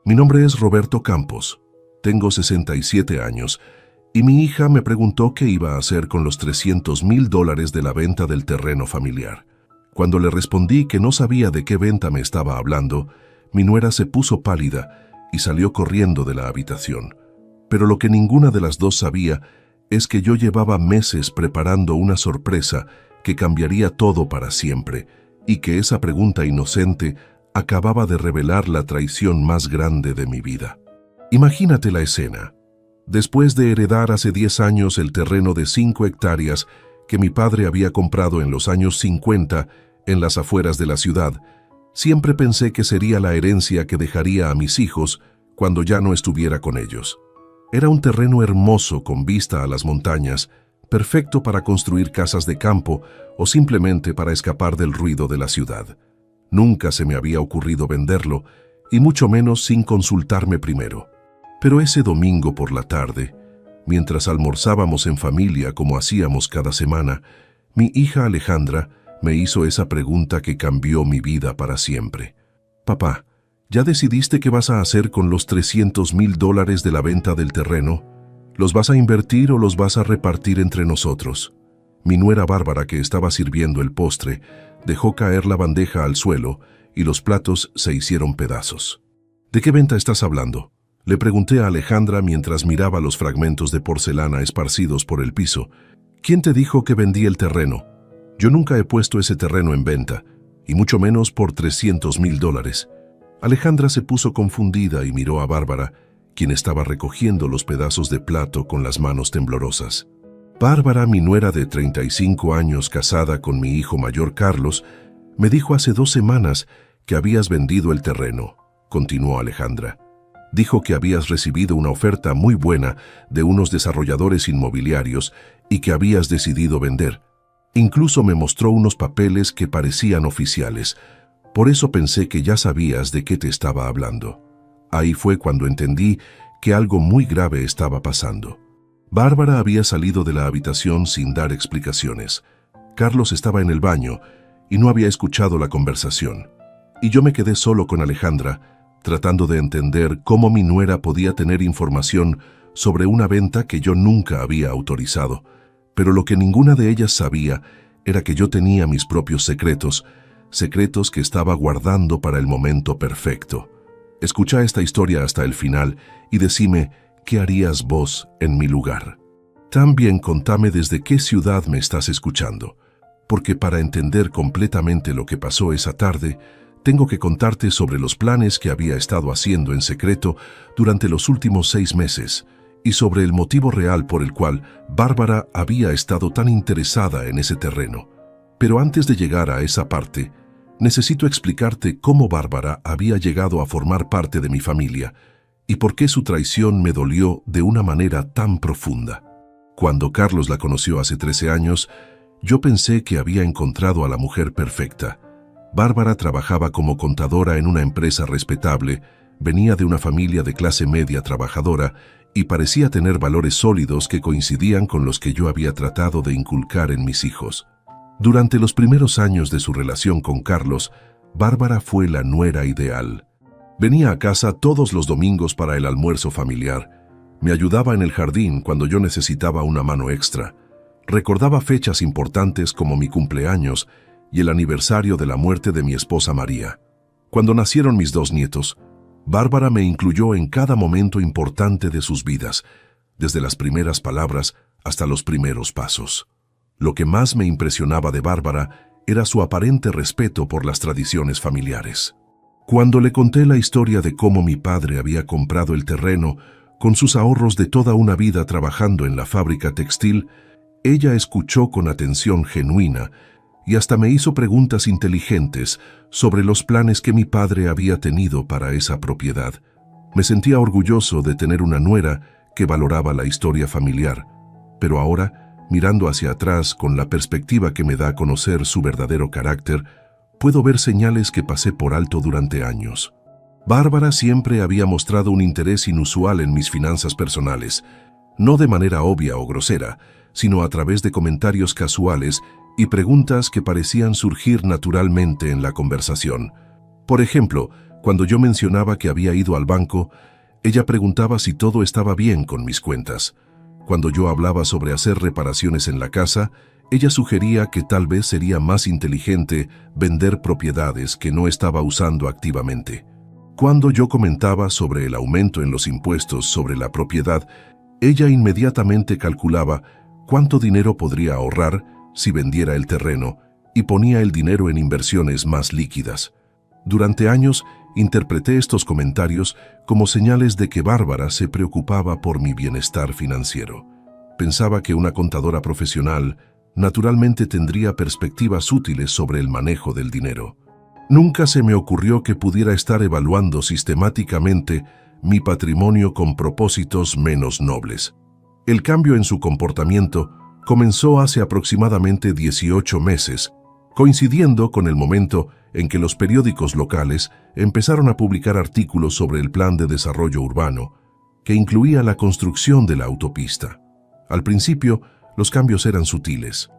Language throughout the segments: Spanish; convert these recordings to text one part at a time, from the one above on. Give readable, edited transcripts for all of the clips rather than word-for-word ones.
Mi nombre es Roberto Campos. Tengo 67 años y mi hija me preguntó qué iba a hacer con los $300,000 de la venta del terreno familiar. Cuando le respondí que no sabía de qué venta me estaba hablando, mi nuera se puso pálida y salió corriendo de la habitación. Pero lo que ninguna de las dos sabía es que yo llevaba meses preparando una sorpresa que cambiaría todo para siempre y que esa pregunta inocente acababa de revelar la traición más grande de mi vida. Imagínate la escena. Después de heredar hace 10 años el terreno de 5 hectáreas que mi padre había comprado en los años 50 en las afueras de la ciudad, siempre pensé que sería la herencia que dejaría a mis hijos cuando ya no estuviera con ellos. Era un terreno hermoso con vista a las montañas, perfecto para construir casas de campo o simplemente para escapar del ruido de la ciudad. Nunca se me había ocurrido venderlo, y mucho menos sin consultarme primero. Pero ese domingo por la tarde, mientras almorzábamos en familia como hacíamos cada semana, mi hija Alejandra me hizo esa pregunta que cambió mi vida para siempre. «Papá, ¿ya decidiste qué vas a hacer con los $300,000 de la venta del terreno? ¿Los vas a invertir o los vas a repartir entre nosotros?» Mi nuera Bárbara, que estaba sirviendo el postre, dejó caer la bandeja al suelo y los platos se hicieron pedazos. «¿De qué venta estás hablando?», le pregunté a Alejandra mientras miraba los fragmentos de porcelana esparcidos por el piso. «¿Quién te dijo que vendí el terreno? Yo nunca he puesto ese terreno en venta, y mucho menos por $300,000. Alejandra se puso confundida y miró a Bárbara, quien estaba recogiendo los pedazos de plato con las manos temblorosas. Bárbara, mi nuera de 35 años, casada con mi hijo mayor Carlos, me dijo hace 2 semanas que habías vendido el terreno, continuó Alejandra. Dijo que habías recibido una oferta muy buena de unos desarrolladores inmobiliarios y que habías decidido vender. Incluso me mostró unos papeles que parecían oficiales. Por eso pensé que ya sabías de qué te estaba hablando. Ahí fue cuando entendí que algo muy grave estaba pasando. Bárbara había salido de la habitación sin dar explicaciones. Carlos estaba en el baño y no había escuchado la conversación. Y yo me quedé solo con Alejandra, tratando de entender cómo mi nuera podía tener información sobre una venta que yo nunca había autorizado. Pero lo que ninguna de ellas sabía era que yo tenía mis propios secretos, secretos que estaba guardando para el momento perfecto. Escucha esta historia hasta el final y decime ¿qué harías vos en mi lugar? También contame desde qué ciudad me estás escuchando, porque para entender completamente lo que pasó esa tarde, tengo que contarte sobre los planes que había estado haciendo en secreto durante los últimos 6 meses y sobre el motivo real por el cual Bárbara había estado tan interesada en ese terreno. Pero antes de llegar a esa parte, necesito explicarte cómo Bárbara había llegado a formar parte de mi familia y por qué su traición me dolió de una manera tan profunda. Cuando Carlos la conoció hace 13 años, yo pensé que había encontrado a la mujer perfecta. Bárbara trabajaba como contadora en una empresa respetable, venía de una familia de clase media trabajadora y parecía tener valores sólidos que coincidían con los que yo había tratado de inculcar en mis hijos. Durante los primeros años de su relación con Carlos, Bárbara fue la nuera ideal. Venía a casa todos los domingos para el almuerzo familiar. Me ayudaba en el jardín cuando yo necesitaba una mano extra. Recordaba fechas importantes como mi cumpleaños y el aniversario de la muerte de mi esposa María. Cuando nacieron mis 2 nietos, Bárbara me incluyó en cada momento importante de sus vidas, desde las primeras palabras hasta los primeros pasos. Lo que más me impresionaba de Bárbara era su aparente respeto por las tradiciones familiares. Cuando le conté la historia de cómo mi padre había comprado el terreno con sus ahorros de toda una vida trabajando en la fábrica textil, ella escuchó con atención genuina y hasta me hizo preguntas inteligentes sobre los planes que mi padre había tenido para esa propiedad. Me sentía orgulloso de tener una nuera que valoraba la historia familiar, pero ahora, mirando hacia atrás con la perspectiva que me da a conocer su verdadero carácter, puedo ver señales que pasé por alto durante años. Bárbara siempre había mostrado un interés inusual en mis finanzas personales, no de manera obvia o grosera, sino a través de comentarios casuales y preguntas que parecían surgir naturalmente en la conversación. Por ejemplo, Cuando yo mencionaba que había ido al banco, ella preguntaba si todo estaba bien con mis cuentas. Cuando yo hablaba sobre hacer reparaciones en la casa, ella sugería que tal vez sería más inteligente vender propiedades que no estaba usando activamente. Cuando yo comentaba sobre el aumento en los impuestos sobre la propiedad, ella inmediatamente calculaba cuánto dinero podría ahorrar si vendiera el terreno y ponía el dinero en inversiones más líquidas. Durante años, interpreté estos comentarios como señales de que Bárbara se preocupaba por mi bienestar financiero. Pensaba que una contadora profesional naturalmente tendría perspectivas útiles sobre el manejo del dinero. Nunca se me ocurrió que pudiera estar evaluando sistemáticamente mi patrimonio con propósitos menos nobles. El cambio en su comportamiento comenzó hace aproximadamente 18 meses, coincidiendo con el momento en que los periódicos locales empezaron a publicar artículos sobre el plan de desarrollo urbano, que incluía la construcción de la autopista. Al principio, los cambios eran sutiles.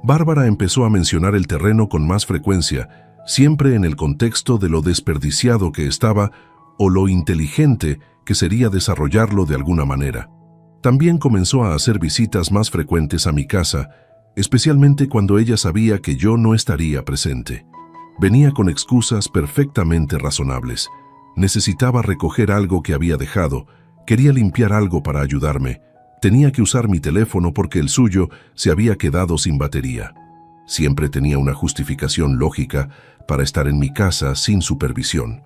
Bárbara empezó a mencionar el terreno con más frecuencia, siempre en el contexto de lo desperdiciado que estaba o lo inteligente que sería desarrollarlo de alguna manera. También comenzó a hacer visitas más frecuentes a mi casa, especialmente cuando ella sabía que yo no estaría presente. Venía con excusas perfectamente razonables. Necesitaba recoger algo que había dejado, quería limpiar algo para ayudarme, tenía que usar mi teléfono porque el suyo se había quedado sin batería. Siempre tenía una justificación lógica para estar en mi casa sin supervisión.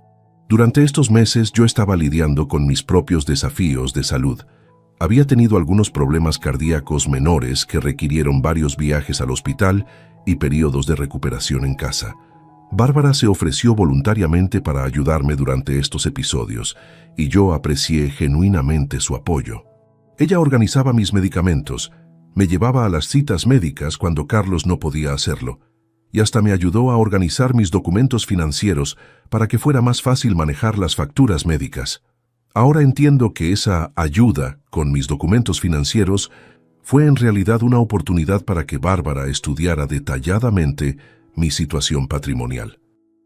Durante estos meses yo estaba lidiando con mis propios desafíos de salud. Había tenido algunos problemas cardíacos menores que requirieron varios viajes al hospital y periodos de recuperación en casa. Bárbara se ofreció voluntariamente para ayudarme durante estos episodios y yo aprecié genuinamente su apoyo. Ella organizaba mis medicamentos, me llevaba a las citas médicas cuando Carlos no podía hacerlo, y hasta me ayudó a organizar mis documentos financieros para que fuera más fácil manejar las facturas médicas. Ahora entiendo que esa ayuda con mis documentos financieros fue en realidad una oportunidad para que Bárbara estudiara detalladamente mi situación patrimonial.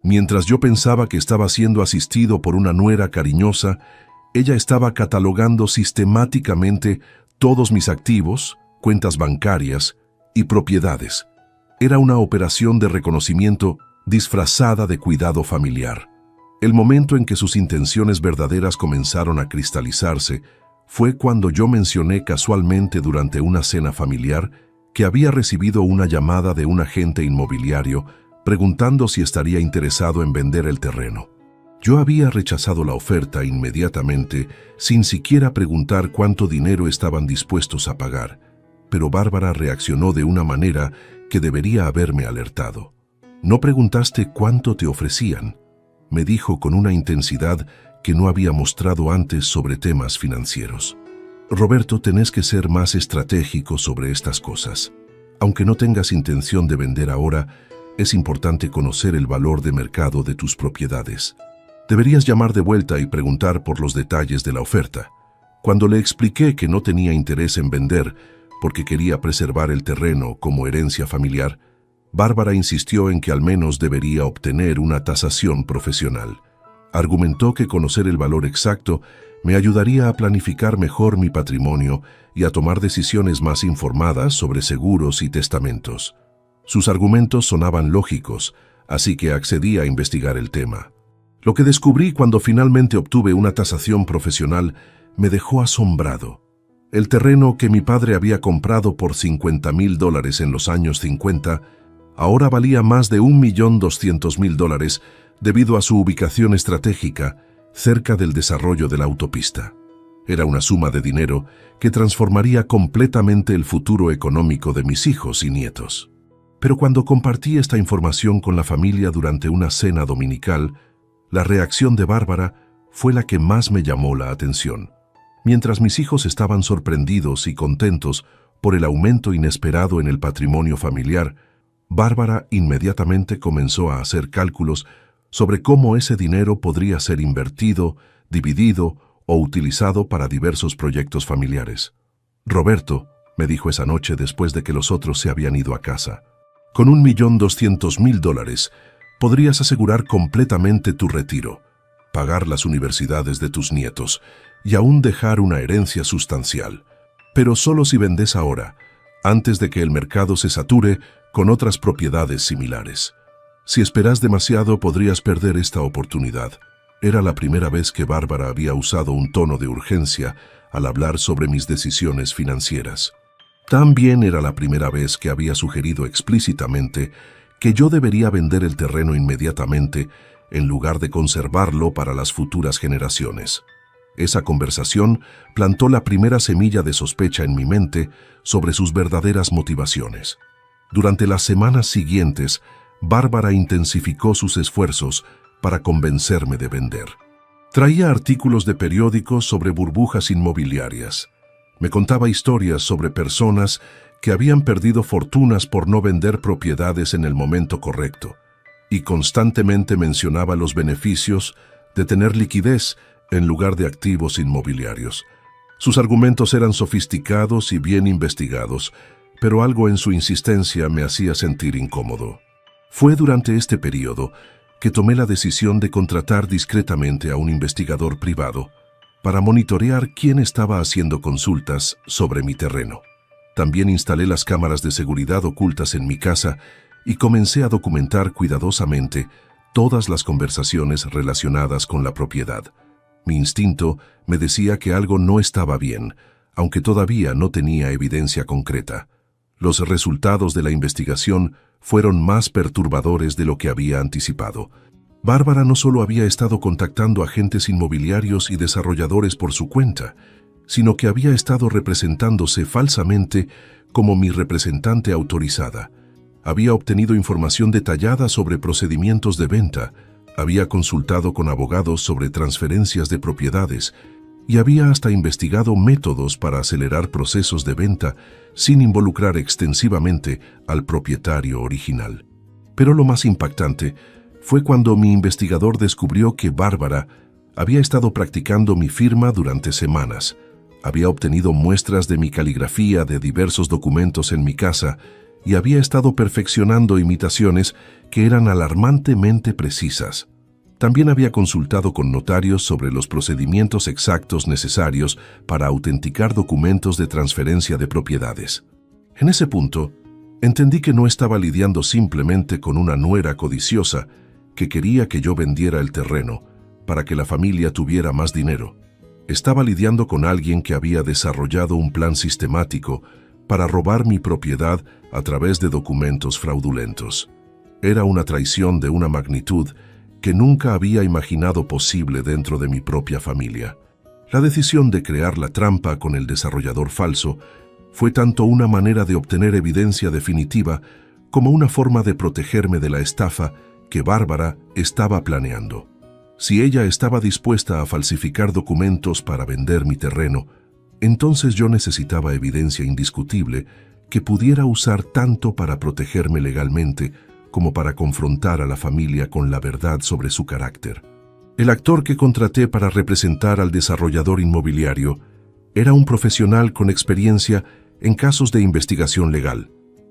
Mientras yo pensaba que estaba siendo asistido por una nuera cariñosa, ella estaba catalogando sistemáticamente todos mis activos, cuentas bancarias y propiedades. Era una operación de reconocimiento disfrazada de cuidado familiar. El momento en que sus intenciones verdaderas comenzaron a cristalizarse fue cuando yo mencioné casualmente durante una cena familiar que había recibido una llamada de un agente inmobiliario preguntando si estaría interesado en vender el terreno. Yo había rechazado la oferta inmediatamente, sin siquiera preguntar cuánto dinero estaban dispuestos a pagar, pero Bárbara reaccionó de una manera que debería haberme alertado. «¿No preguntaste cuánto te ofrecían?», me dijo con una intensidad que no había mostrado antes sobre temas financieros. «Roberto, tenés que ser más estratégico sobre estas cosas. Aunque no tengas intención de vender ahora, es importante conocer el valor de mercado de tus propiedades. Deberías llamar de vuelta y preguntar por los detalles de la oferta». Cuando le expliqué que no tenía interés en vender porque quería preservar el terreno como herencia familiar, Bárbara insistió en que al menos debería obtener una tasación profesional. Argumentó que conocer el valor exacto me ayudaría a planificar mejor mi patrimonio y a tomar decisiones más informadas sobre seguros y testamentos. Sus argumentos sonaban lógicos, así que accedí a investigar el tema. Lo que descubrí cuando finalmente obtuve una tasación profesional me dejó asombrado. El terreno que mi padre había comprado por $50,000 en los años 50 ahora valía más de $1,200,000 debido a su ubicación estratégica cerca del desarrollo de la autopista. Era una suma de dinero que transformaría completamente el futuro económico de mis hijos y nietos. Pero cuando compartí esta información con la familia durante una cena dominical, la reacción de Bárbara fue la que más me llamó la atención. Mientras mis hijos estaban sorprendidos y contentos por el aumento inesperado en el patrimonio familiar, Bárbara inmediatamente comenzó a hacer cálculos sobre cómo ese dinero podría ser invertido, dividido o utilizado para diversos proyectos familiares. «Roberto», me dijo esa noche después de que los otros se habían ido a casa, «con $1,200,000 podrías asegurar completamente tu retiro. pagar las universidades de tus nietos y aún dejar una herencia sustancial. Pero solo si vendes ahora, antes de que el mercado se sature con otras propiedades similares. Si esperas demasiado, podrías perder esta oportunidad. Era la primera vez que Bárbara había usado un tono de urgencia al hablar sobre mis decisiones financieras. También era la primera vez que había sugerido explícitamente que yo debería vender el terreno inmediatamente en lugar de conservarlo para las futuras generaciones. Esa conversación plantó la primera semilla de sospecha en mi mente sobre sus verdaderas motivaciones. Durante las semanas siguientes, Bárbara intensificó sus esfuerzos para convencerme de vender. Traía artículos de periódicos sobre burbujas inmobiliarias. Me contaba historias sobre personas que habían perdido fortunas por no vender propiedades en el momento correcto, y constantemente mencionaba los beneficios de tener liquidez en lugar de activos inmobiliarios. Sus argumentos eran sofisticados y bien investigados, pero algo en su insistencia me hacía sentir incómodo. Fue durante este periodo que tomé la decisión de contratar discretamente a un investigador privado para monitorear quién estaba haciendo consultas sobre mi terreno. También instalé las cámaras de seguridad ocultas en mi casa y comencé a documentar cuidadosamente todas las conversaciones relacionadas con la propiedad. Mi instinto me decía que algo no estaba bien, aunque todavía no tenía evidencia concreta. Los resultados de la investigación fueron más perturbadores de lo que había anticipado. Bárbara no solo había estado contactando agentes inmobiliarios y desarrolladores por su cuenta, sino que había estado representándose falsamente como mi representante autorizada. Había obtenido información detallada sobre procedimientos de venta, había consultado con abogados sobre transferencias de propiedades y había hasta investigado métodos para acelerar procesos de venta sin involucrar extensivamente al propietario original. Pero lo más impactante fue cuando mi investigador descubrió que Bárbara había estado practicando mi firma durante semanas. Había obtenido muestras de mi caligrafía de diversos documentos en mi casa y había estado perfeccionando imitaciones que eran alarmantemente precisas. También había consultado con notarios sobre los procedimientos exactos necesarios para autenticar documentos de transferencia de propiedades. En ese punto, entendí que no estaba lidiando simplemente con una nuera codiciosa que quería que yo vendiera el terreno para que la familia tuviera más dinero. Estaba lidiando con alguien que había desarrollado un plan sistemático para robar mi propiedad a través de documentos fraudulentos. Era una traición de una magnitud que nunca había imaginado posible dentro de mi propia familia. La decisión de crear la trampa con el desarrollador falso fue tanto una manera de obtener evidencia definitiva como una forma de protegerme de la estafa que Bárbara estaba planeando. Si ella estaba dispuesta a falsificar documentos para vender mi terreno, entonces yo necesitaba evidencia indiscutible que pudiera usar tanto para protegerme legalmente como para confrontar a la familia con la verdad sobre su carácter. El actor que contraté para representar al desarrollador inmobiliario era un profesional con experiencia en casos de investigación legal.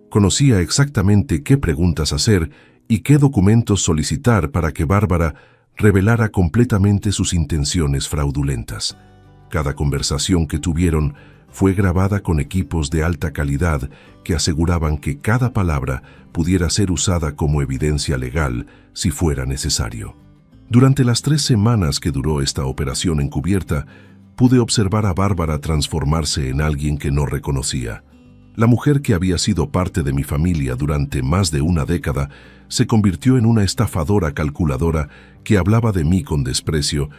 Conocía exactamente qué preguntas hacer y qué documentos solicitar para que Bárbara revelara completamente sus intenciones fraudulentas. Cada conversación que tuvieron fue grabada con equipos de alta calidad que aseguraban que cada palabra pudiera ser usada como evidencia legal si fuera necesario. Durante las 3 semanas que duró esta operación encubierta, pude observar a Bárbara transformarse en alguien que no reconocía. La mujer que había sido parte de mi familia durante más de una década se convirtió en una estafadora calculadora que hablaba de mí con desprecio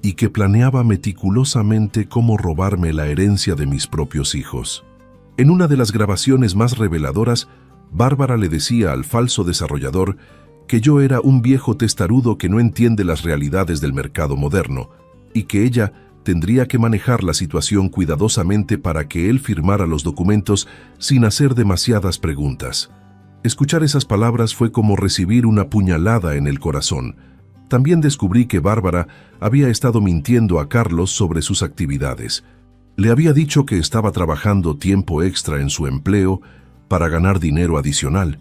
y que planeaba meticulosamente cómo robarme la herencia de mis propios hijos. En una de las grabaciones más reveladoras, Bárbara le decía al falso desarrollador que yo era un viejo testarudo que no entiende las realidades del mercado moderno y que ella tendría que manejar la situación cuidadosamente para que él firmara los documentos sin hacer demasiadas preguntas. Escuchar esas palabras fue como recibir una puñalada en el corazón. También descubrí que Bárbara había estado mintiendo a Carlos sobre sus actividades. Le había dicho que estaba trabajando tiempo extra en su empleo para ganar dinero adicional,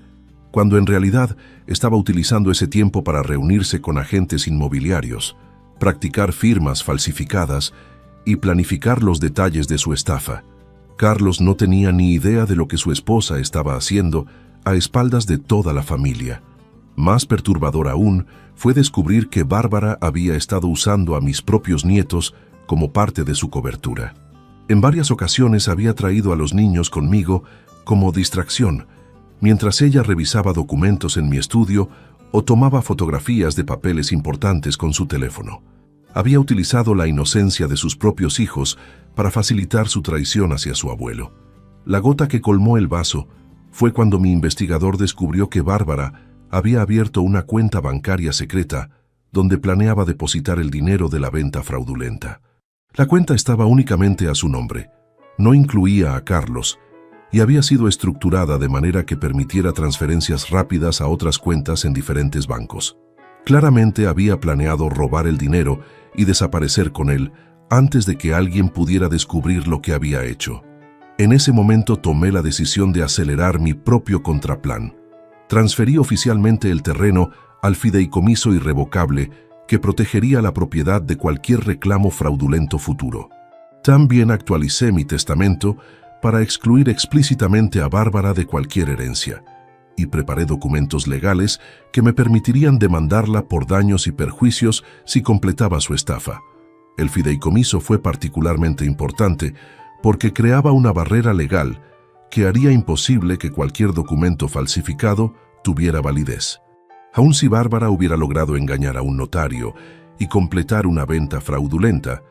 cuando en realidad estaba utilizando ese tiempo para reunirse con agentes inmobiliarios. practicar firmas falsificadas y planificar los detalles de su estafa. Carlos no tenía ni idea de lo que su esposa estaba haciendo a espaldas de toda la familia. Más perturbador aún fue descubrir que Bárbara había estado usando a mis propios nietos como parte de su cobertura. En varias ocasiones había traído a los niños conmigo como distracción, mientras ella revisaba documentos en mi estudio o tomaba fotografías de papeles importantes con su teléfono. Había utilizado la inocencia de sus propios hijos para facilitar su traición hacia su abuelo. La gota que colmó el vaso fue cuando mi investigador descubrió que Bárbara había abierto una cuenta bancaria secreta donde planeaba depositar el dinero de la venta fraudulenta. La cuenta estaba únicamente a su nombre, no incluía a Carlos, y había sido estructurada de manera que permitiera transferencias rápidas a otras cuentas en diferentes bancos. Claramente había planeado robar el dinero y desaparecer con él antes de que alguien pudiera descubrir lo que había hecho. En ese momento tomé la decisión de acelerar mi propio contraplan. Transferí oficialmente el terreno al fideicomiso irrevocable que protegería la propiedad de cualquier reclamo fraudulento futuro. También actualicé mi testamento para excluir explícitamente a Bárbara de cualquier herencia, y preparé documentos legales que me permitirían demandarla por daños y perjuicios si completaba su estafa. El fideicomiso fue particularmente importante porque creaba una barrera legal que haría imposible que cualquier documento falsificado tuviera validez. Aun si Bárbara hubiera logrado engañar a un notario y completar una venta fraudulenta,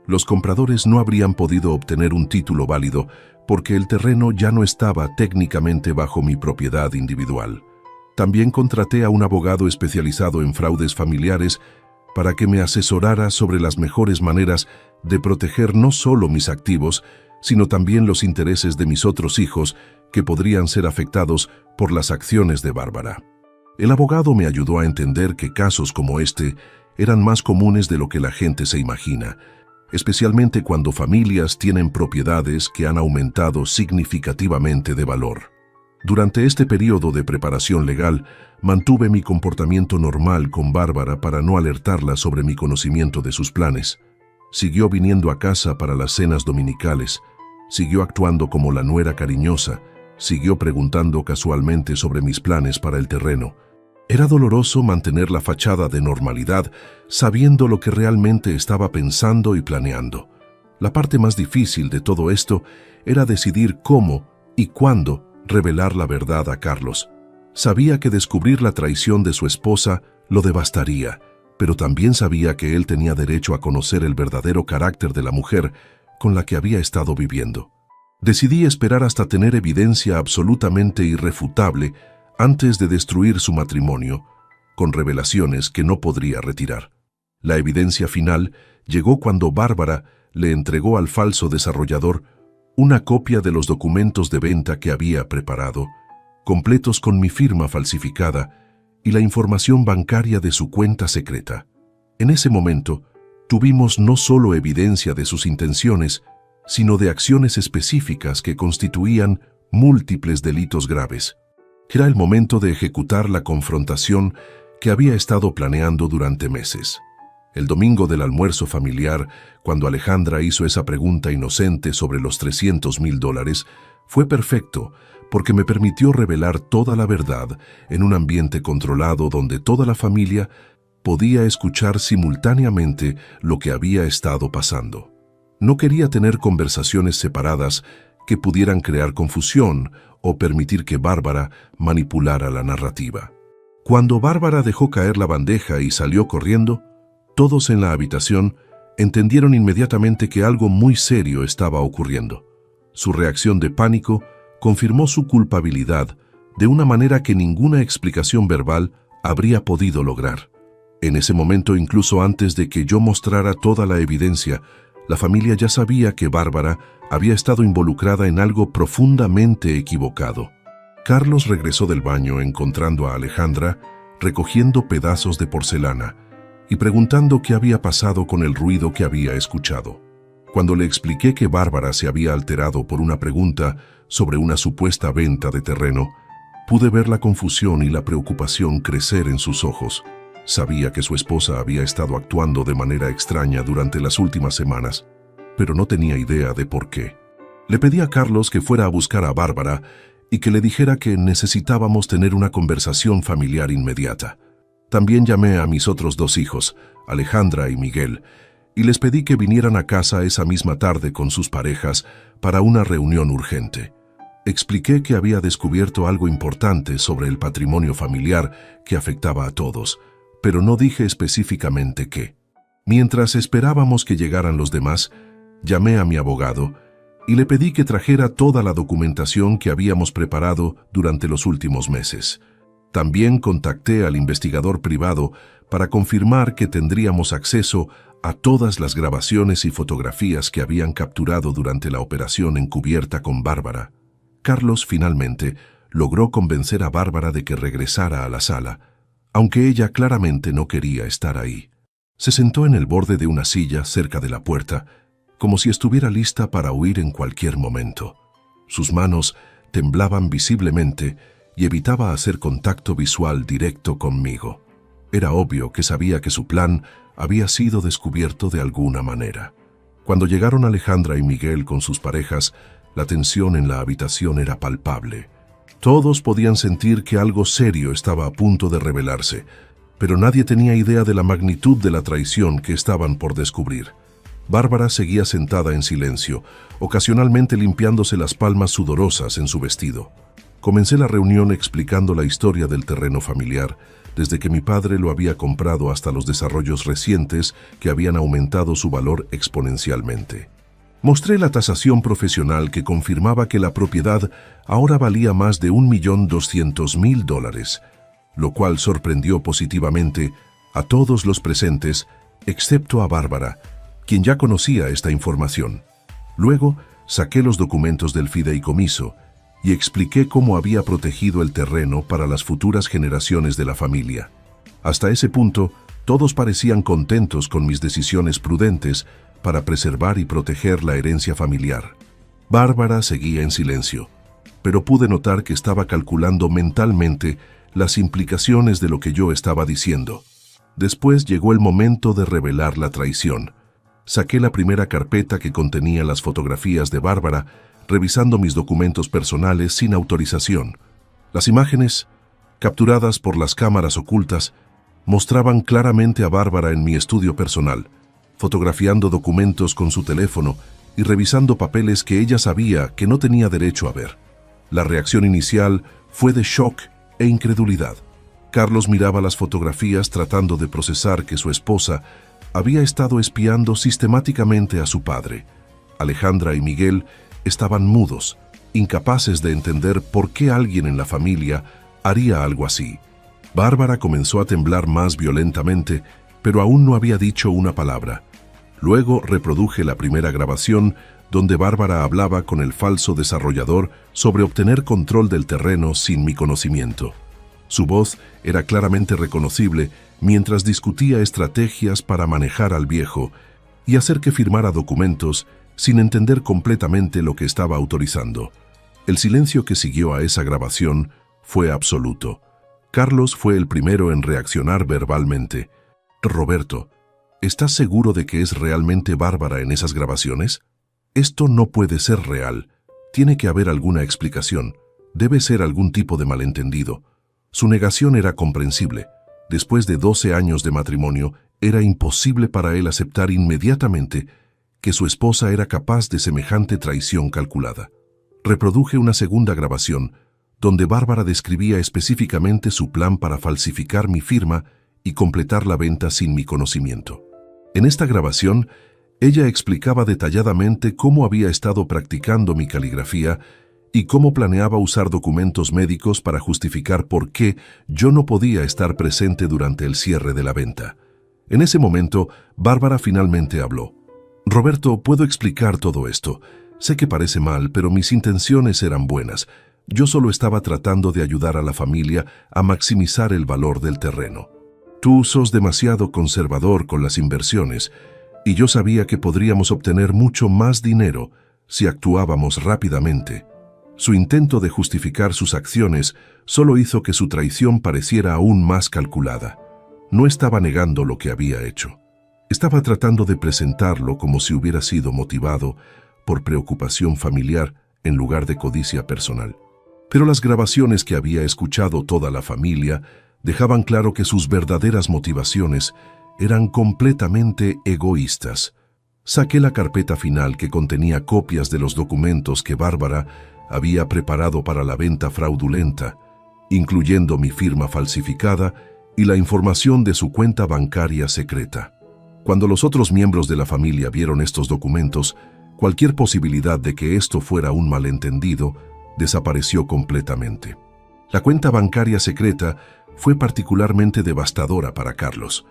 los compradores no habrían podido obtener un título válido porque el terreno ya no estaba técnicamente bajo mi propiedad individual. También contraté a un abogado especializado en fraudes familiares para que me asesorara sobre las mejores maneras de proteger no solo mis activos, sino también los intereses de mis otros hijos que podrían ser afectados por las acciones de Bárbara. El abogado me ayudó a entender que casos como este eran más comunes de lo que la gente se imagina, especialmente cuando familias tienen propiedades que han aumentado significativamente de valor. Durante este periodo de preparación legal, mantuve mi comportamiento normal con Bárbara para no alertarla sobre mi conocimiento de sus planes. Siguió viniendo a casa para las cenas dominicales, siguió actuando como la nuera cariñosa, siguió preguntando casualmente sobre mis planes para el terreno. Era doloroso mantener la fachada de normalidad sabiendo lo que realmente estaba pensando y planeando. La parte más difícil de todo esto era decidir cómo y cuándo revelar la verdad a Carlos. Sabía que descubrir la traición de su esposa lo devastaría, pero también sabía que él tenía derecho a conocer el verdadero carácter de la mujer con la que había estado viviendo. Decidí esperar hasta tener evidencia absolutamente irrefutable antes de destruir su matrimonio, con revelaciones que no podría retirar. La evidencia final llegó cuando Bárbara le entregó al falso desarrollador una copia de los documentos de venta que había preparado, completos con mi firma falsificada y la información bancaria de su cuenta secreta. En ese momento, tuvimos no solo evidencia de sus intenciones, sino de acciones específicas que constituían múltiples delitos graves. Era el momento de ejecutar la confrontación que había estado planeando durante meses. El domingo del almuerzo familiar, cuando Alejandra hizo esa pregunta inocente sobre los $300,000, fue perfecto porque me permitió revelar toda la verdad en un ambiente controlado donde toda la familia podía escuchar simultáneamente lo que había estado pasando. No quería tener conversaciones separadas que pudieran crear confusión o permitir que Bárbara manipulara la narrativa. Cuando Bárbara dejó caer la bandeja y salió corriendo, todos en la habitación entendieron inmediatamente que algo muy serio estaba ocurriendo. Su reacción de pánico confirmó su culpabilidad de una manera que ninguna explicación verbal habría podido lograr. En ese momento, incluso antes de que yo mostrara toda la evidencia, la familia ya sabía que Bárbara había estado involucrada en algo profundamente equivocado. Carlos regresó del baño encontrando a Alejandra recogiendo pedazos de porcelana y preguntando qué había pasado con el ruido que había escuchado. Cuando le expliqué que Bárbara se había alterado por una pregunta sobre una supuesta venta de terreno, pude ver la confusión y la preocupación crecer en sus ojos. Sabía que su esposa había estado actuando de manera extraña durante las últimas semanas, pero no tenía idea de por qué. Le pedí a Carlos que fuera a buscar a Bárbara y que le dijera que necesitábamos tener una conversación familiar inmediata. También llamé a mis otros 2 hijos, Alejandra y Miguel, y les pedí que vinieran a casa esa misma tarde con sus parejas para una reunión urgente. Expliqué que había descubierto algo importante sobre el patrimonio familiar que afectaba a todos, pero no dije específicamente qué. Mientras esperábamos que llegaran los demás, llamé a mi abogado y le pedí que trajera toda la documentación que habíamos preparado durante los últimos meses. También contacté al investigador privado para confirmar que tendríamos acceso a todas las grabaciones y fotografías que habían capturado durante la operación encubierta con Bárbara. Carlos finalmente logró convencer a Bárbara de que regresara a la sala, aunque ella claramente no quería estar ahí. Se sentó en el borde de una silla cerca de la puerta, como si estuviera lista para huir en cualquier momento. Sus manos temblaban visiblemente y evitaba hacer contacto visual directo conmigo. Era obvio que sabía que su plan había sido descubierto de alguna manera. Cuando llegaron Alejandra y Miguel con sus parejas, la tensión en la habitación era palpable. Todos podían sentir que algo serio estaba a punto de revelarse, pero nadie tenía idea de la magnitud de la traición que estaban por descubrir. Bárbara seguía sentada en silencio, ocasionalmente limpiándose las palmas sudorosas en su vestido. Comencé la reunión explicando la historia del terreno familiar, desde que mi padre lo había comprado hasta los desarrollos recientes que habían aumentado su valor exponencialmente. Mostré la tasación profesional que confirmaba que la propiedad ahora valía más de $1.200.000, lo cual sorprendió positivamente a todos los presentes, excepto a Bárbara, quien ya conocía esta información. Luego, saqué los documentos del fideicomiso y expliqué cómo había protegido el terreno para las futuras generaciones de la familia. Hasta ese punto, todos parecían contentos con mis decisiones prudentes para preservar y proteger la herencia familiar. Bárbara seguía en silencio, pero pude notar que estaba calculando mentalmente las implicaciones de lo que yo estaba diciendo. Después llegó el momento de revelar la traición. Saqué la primera carpeta que contenía las fotografías de Bárbara, revisando mis documentos personales sin autorización. Las imágenes, capturadas por las cámaras ocultas, mostraban claramente a Bárbara en mi estudio personal, fotografiando documentos con su teléfono y revisando papeles que ella sabía que no tenía derecho a ver. La reacción inicial fue de shock e incredulidad. Carlos miraba las fotografías tratando de procesar que su esposa había estado espiando sistemáticamente a su padre. Alejandra y Miguel estaban mudos, incapaces de entender por qué alguien en la familia haría algo así. Bárbara comenzó a temblar más violentamente, pero aún no había dicho una palabra. Luego reproduje la primera grabación donde Bárbara hablaba con el falso desarrollador sobre obtener control del terreno sin mi conocimiento. Su voz era claramente reconocible mientras discutía estrategias para manejar al viejo y hacer que firmara documentos sin entender completamente lo que estaba autorizando. El silencio que siguió a esa grabación fue absoluto. Carlos fue el primero en reaccionar verbalmente. «Roberto, ¿estás seguro de que es realmente Bárbara en esas grabaciones? Esto no puede ser real. Tiene que haber alguna explicación. Debe ser algún tipo de malentendido». Su negación era comprensible. Después de 12 años de matrimonio, era imposible para él aceptar inmediatamente que su esposa era capaz de semejante traición calculada. Reproduje una segunda grabación, donde Bárbara describía específicamente su plan para falsificar mi firma y completar la venta sin mi conocimiento. En esta grabación, ella explicaba detalladamente cómo había estado practicando mi caligrafía y cómo planeaba usar documentos médicos para justificar por qué yo no podía estar presente durante el cierre de la venta. En ese momento, Bárbara finalmente habló. «Roberto, puedo explicar todo esto. Sé que parece mal, pero mis intenciones eran buenas. Yo solo estaba tratando de ayudar a la familia a maximizar el valor del terreno. Tú sos demasiado conservador con las inversiones, y yo sabía que podríamos obtener mucho más dinero si actuábamos rápidamente». Su intento de justificar sus acciones solo hizo que su traición pareciera aún más calculada. No estaba negando lo que había hecho. Estaba tratando de presentarlo como si hubiera sido motivado por preocupación familiar en lugar de codicia personal. Pero las grabaciones que había escuchado toda la familia dejaban claro que sus verdaderas motivaciones eran completamente egoístas. Saqué la carpeta final que contenía copias de los documentos que Bárbara había preparado para la venta fraudulenta, incluyendo mi firma falsificada y la información de su cuenta bancaria secreta. Cuando los otros miembros de la familia vieron estos documentos, cualquier posibilidad de que esto fuera un malentendido desapareció completamente. La cuenta bancaria secreta fue particularmente devastadora para Carlos.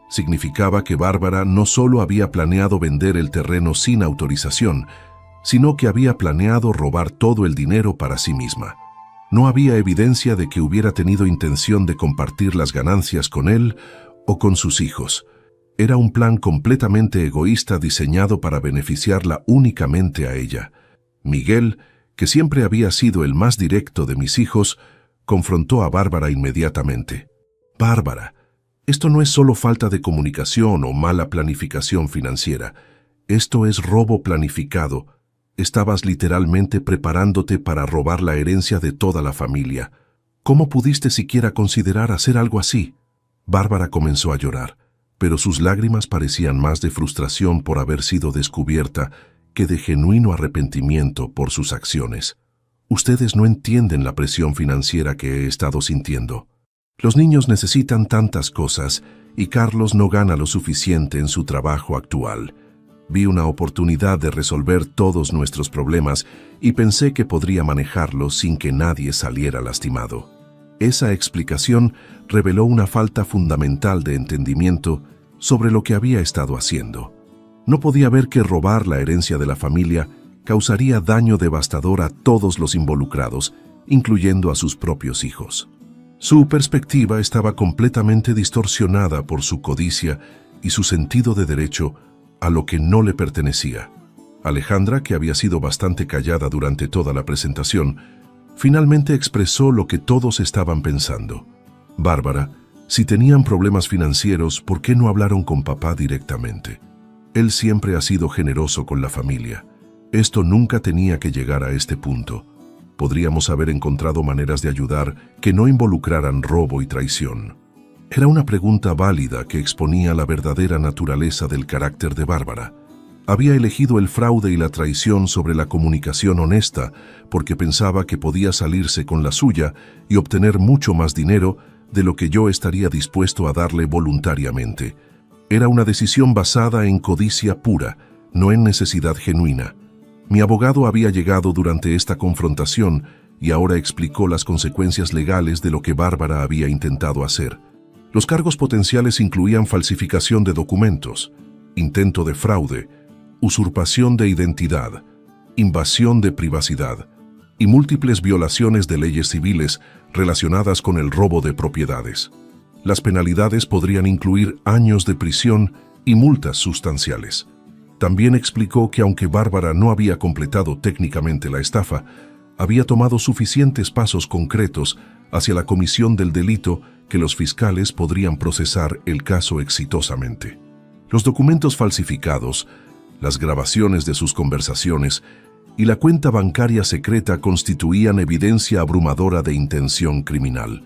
Significaba que Bárbara no solo había planeado vender el terreno sin autorización, sino que había planeado robar todo el dinero para sí misma. No había evidencia de que hubiera tenido intención de compartir las ganancias con él o con sus hijos. Era un plan completamente egoísta diseñado para beneficiarla únicamente a ella. Miguel, que siempre había sido el más directo de mis hijos, confrontó a Bárbara inmediatamente. «Bárbara, esto no es solo falta de comunicación o mala planificación financiera. Esto es robo planificado. Estabas literalmente preparándote para robar la herencia de toda la familia. ¿Cómo pudiste siquiera considerar hacer algo así?» Bárbara comenzó a llorar, pero sus lágrimas parecían más de frustración por haber sido descubierta que de genuino arrepentimiento por sus acciones. «Ustedes no entienden la presión financiera que he estado sintiendo. Los niños necesitan tantas cosas y Carlos no gana lo suficiente en su trabajo actual. Vi una oportunidad de resolver todos nuestros problemas y pensé que podría manejarlos sin que nadie saliera lastimado». Esa explicación reveló una falta fundamental de entendimiento sobre lo que había estado haciendo. No podía ver que robar la herencia de la familia causaría daño devastador a todos los involucrados, incluyendo a sus propios hijos. Su perspectiva estaba completamente distorsionada por su codicia y su sentido de derecho a lo que no le pertenecía. Alejandra, que había sido bastante callada durante toda la presentación, finalmente expresó lo que todos estaban pensando. «Bárbara, si tenían problemas financieros, ¿por qué no hablaron con papá directamente? Él siempre ha sido generoso con la familia. Esto nunca tenía que llegar a este punto. Podríamos haber encontrado maneras de ayudar que no involucraran robo y traición». Era una pregunta válida que exponía la verdadera naturaleza del carácter de Bárbara. Había elegido el fraude y la traición sobre la comunicación honesta porque pensaba que podía salirse con la suya y obtener mucho más dinero de lo que yo estaría dispuesto a darle voluntariamente. Era una decisión basada en codicia pura, no en necesidad genuina. Mi abogado había llegado durante esta confrontación y ahora explicó las consecuencias legales de lo que Bárbara había intentado hacer. Los cargos potenciales incluían falsificación de documentos, intento de fraude, usurpación de identidad, invasión de privacidad y múltiples violaciones de leyes civiles relacionadas con el robo de propiedades. Las penalidades podrían incluir años de prisión y multas sustanciales. También explicó que aunque Bárbara no había completado técnicamente la estafa, había tomado suficientes pasos concretos hacia la comisión del delito que los fiscales podrían procesar el caso exitosamente. Los documentos falsificados, las grabaciones de sus conversaciones y la cuenta bancaria secreta constituían evidencia abrumadora de intención criminal.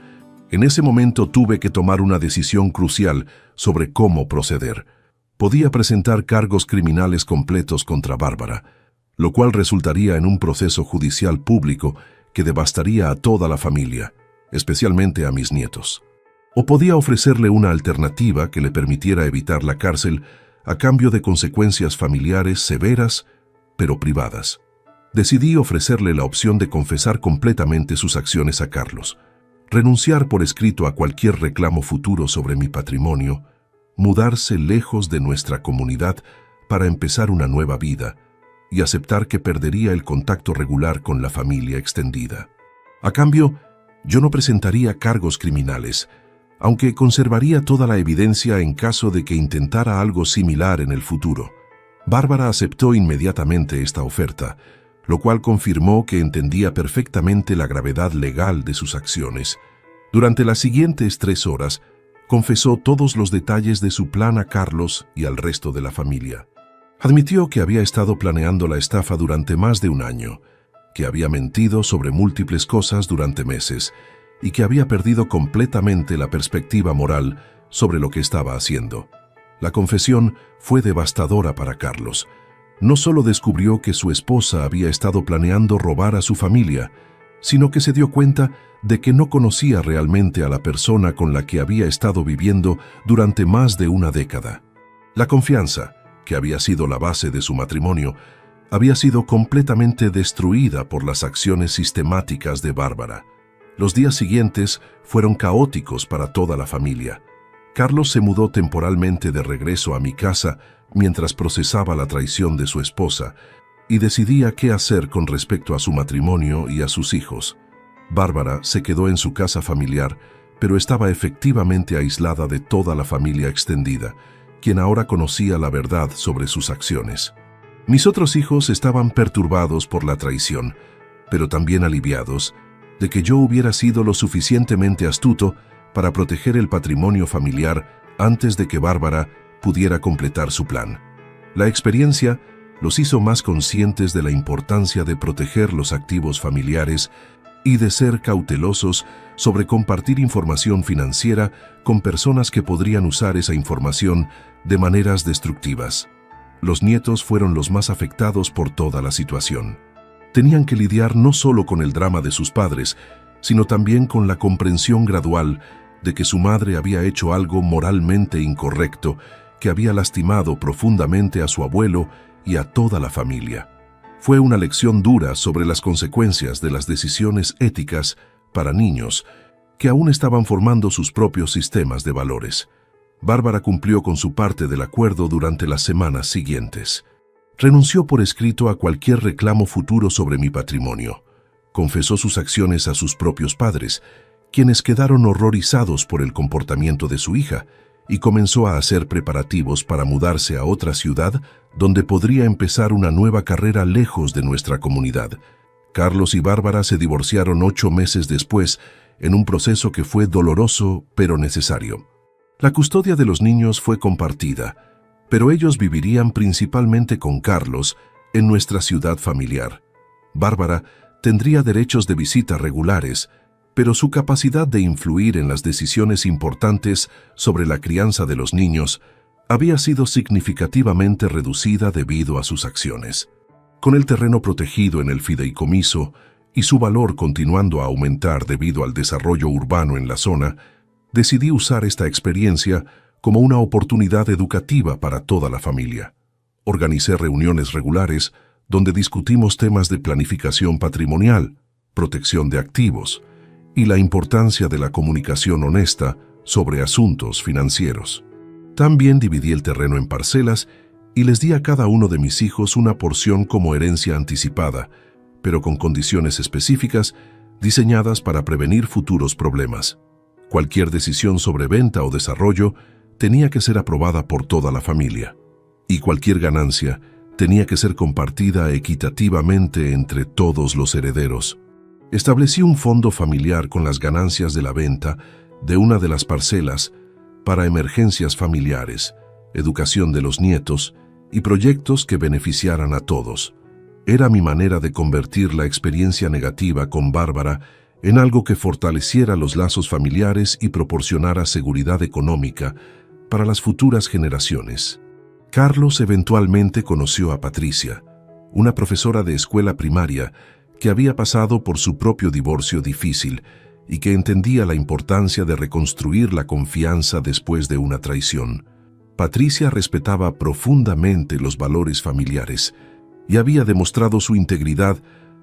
En ese momento tuve que tomar una decisión crucial sobre cómo proceder. Podía presentar cargos criminales completos contra Bárbara, lo cual resultaría en un proceso judicial público que devastaría a toda la familia, especialmente a mis nietos. O podía ofrecerle una alternativa que le permitiera evitar la cárcel a cambio de consecuencias familiares severas, pero privadas. Decidí ofrecerle la opción de confesar completamente sus acciones a Carlos, renunciar por escrito a cualquier reclamo futuro sobre mi patrimonio, mudarse lejos de nuestra comunidad para empezar una nueva vida y aceptar que perdería el contacto regular con la familia extendida. A cambio, yo no presentaría cargos criminales, aunque conservaría toda la evidencia en caso de que intentara algo similar en el futuro. Bárbara aceptó inmediatamente esta oferta, lo cual confirmó que entendía perfectamente la gravedad legal de sus acciones. Durante las siguientes 3 horas, confesó todos los detalles de su plan a Carlos y al resto de la familia. Admitió que había estado planeando la estafa durante más de un año, que había mentido sobre múltiples cosas durante meses y que había perdido completamente la perspectiva moral sobre lo que estaba haciendo. La confesión fue devastadora para Carlos. No solo descubrió que su esposa había estado planeando robar a su familia, sino que se dio cuenta de que no conocía realmente a la persona con la que había estado viviendo durante más de una década. La confianza, que había sido la base de su matrimonio, había sido completamente destruida por las acciones sistemáticas de Bárbara. Los días siguientes fueron caóticos para toda la familia. Carlos se mudó temporalmente de regreso a mi casa mientras procesaba la traición de su esposa y decidía qué hacer con respecto a su matrimonio y a sus hijos. Bárbara se quedó en su casa familiar, pero estaba efectivamente aislada de toda la familia extendida, quien ahora conocía la verdad sobre sus acciones. Mis otros hijos estaban perturbados por la traición, pero también aliviados de que yo hubiera sido lo suficientemente astuto para proteger el patrimonio familiar antes de que Bárbara pudiera completar su plan. La experiencia los hizo más conscientes de la importancia de proteger los activos familiares y de ser cautelosos sobre compartir información financiera con personas que podrían usar esa información de maneras destructivas. Los nietos fueron los más afectados por toda la situación. Tenían que lidiar no solo con el drama de sus padres, sino también con la comprensión gradual de que su madre había hecho algo moralmente incorrecto que había lastimado profundamente a su abuelo y a toda la familia. Fue una lección dura sobre las consecuencias de las decisiones éticas para niños que aún estaban formando sus propios sistemas de valores. Bárbara cumplió con su parte del acuerdo durante las semanas siguientes. Renunció por escrito a cualquier reclamo futuro sobre mi patrimonio. Confesó sus acciones a sus propios padres, quienes quedaron horrorizados por el comportamiento de su hija, y comenzó a hacer preparativos para mudarse a otra ciudad donde podría empezar una nueva carrera lejos de nuestra comunidad. Carlos y Bárbara se divorciaron 8 meses después, en un proceso que fue doloroso pero necesario. La custodia de los niños fue compartida, pero ellos vivirían principalmente con Carlos en nuestra ciudad familiar. Bárbara tendría derechos de visita regulares, pero su capacidad de influir en las decisiones importantes sobre la crianza de los niños había sido significativamente reducida debido a sus acciones. Con el terreno protegido en el fideicomiso y su valor continuando a aumentar debido al desarrollo urbano en la zona, decidí usar esta experiencia como una oportunidad educativa para toda la familia. Organicé reuniones regulares donde discutimos temas de planificación patrimonial, protección de activos y la importancia de la comunicación honesta sobre asuntos financieros. También dividí el terreno en parcelas y les di a cada uno de mis hijos una porción como herencia anticipada, pero con condiciones específicas diseñadas para prevenir futuros problemas. Cualquier decisión sobre venta o desarrollo tenía que ser aprobada por toda la familia, y cualquier ganancia tenía que ser compartida equitativamente entre todos los herederos. Establecí un fondo familiar con las ganancias de la venta de una de las parcelas para emergencias familiares, educación de los nietos y proyectos que beneficiaran a todos. Era mi manera de convertir la experiencia negativa con Bárbara en algo que fortaleciera los lazos familiares y proporcionara seguridad económica para las futuras generaciones. Carlos eventualmente conoció a Patricia, una profesora de escuela primaria que había pasado por su propio divorcio difícil y que entendía la importancia de reconstruir la confianza después de una traición. Patricia respetaba profundamente los valores familiares y había demostrado su integridad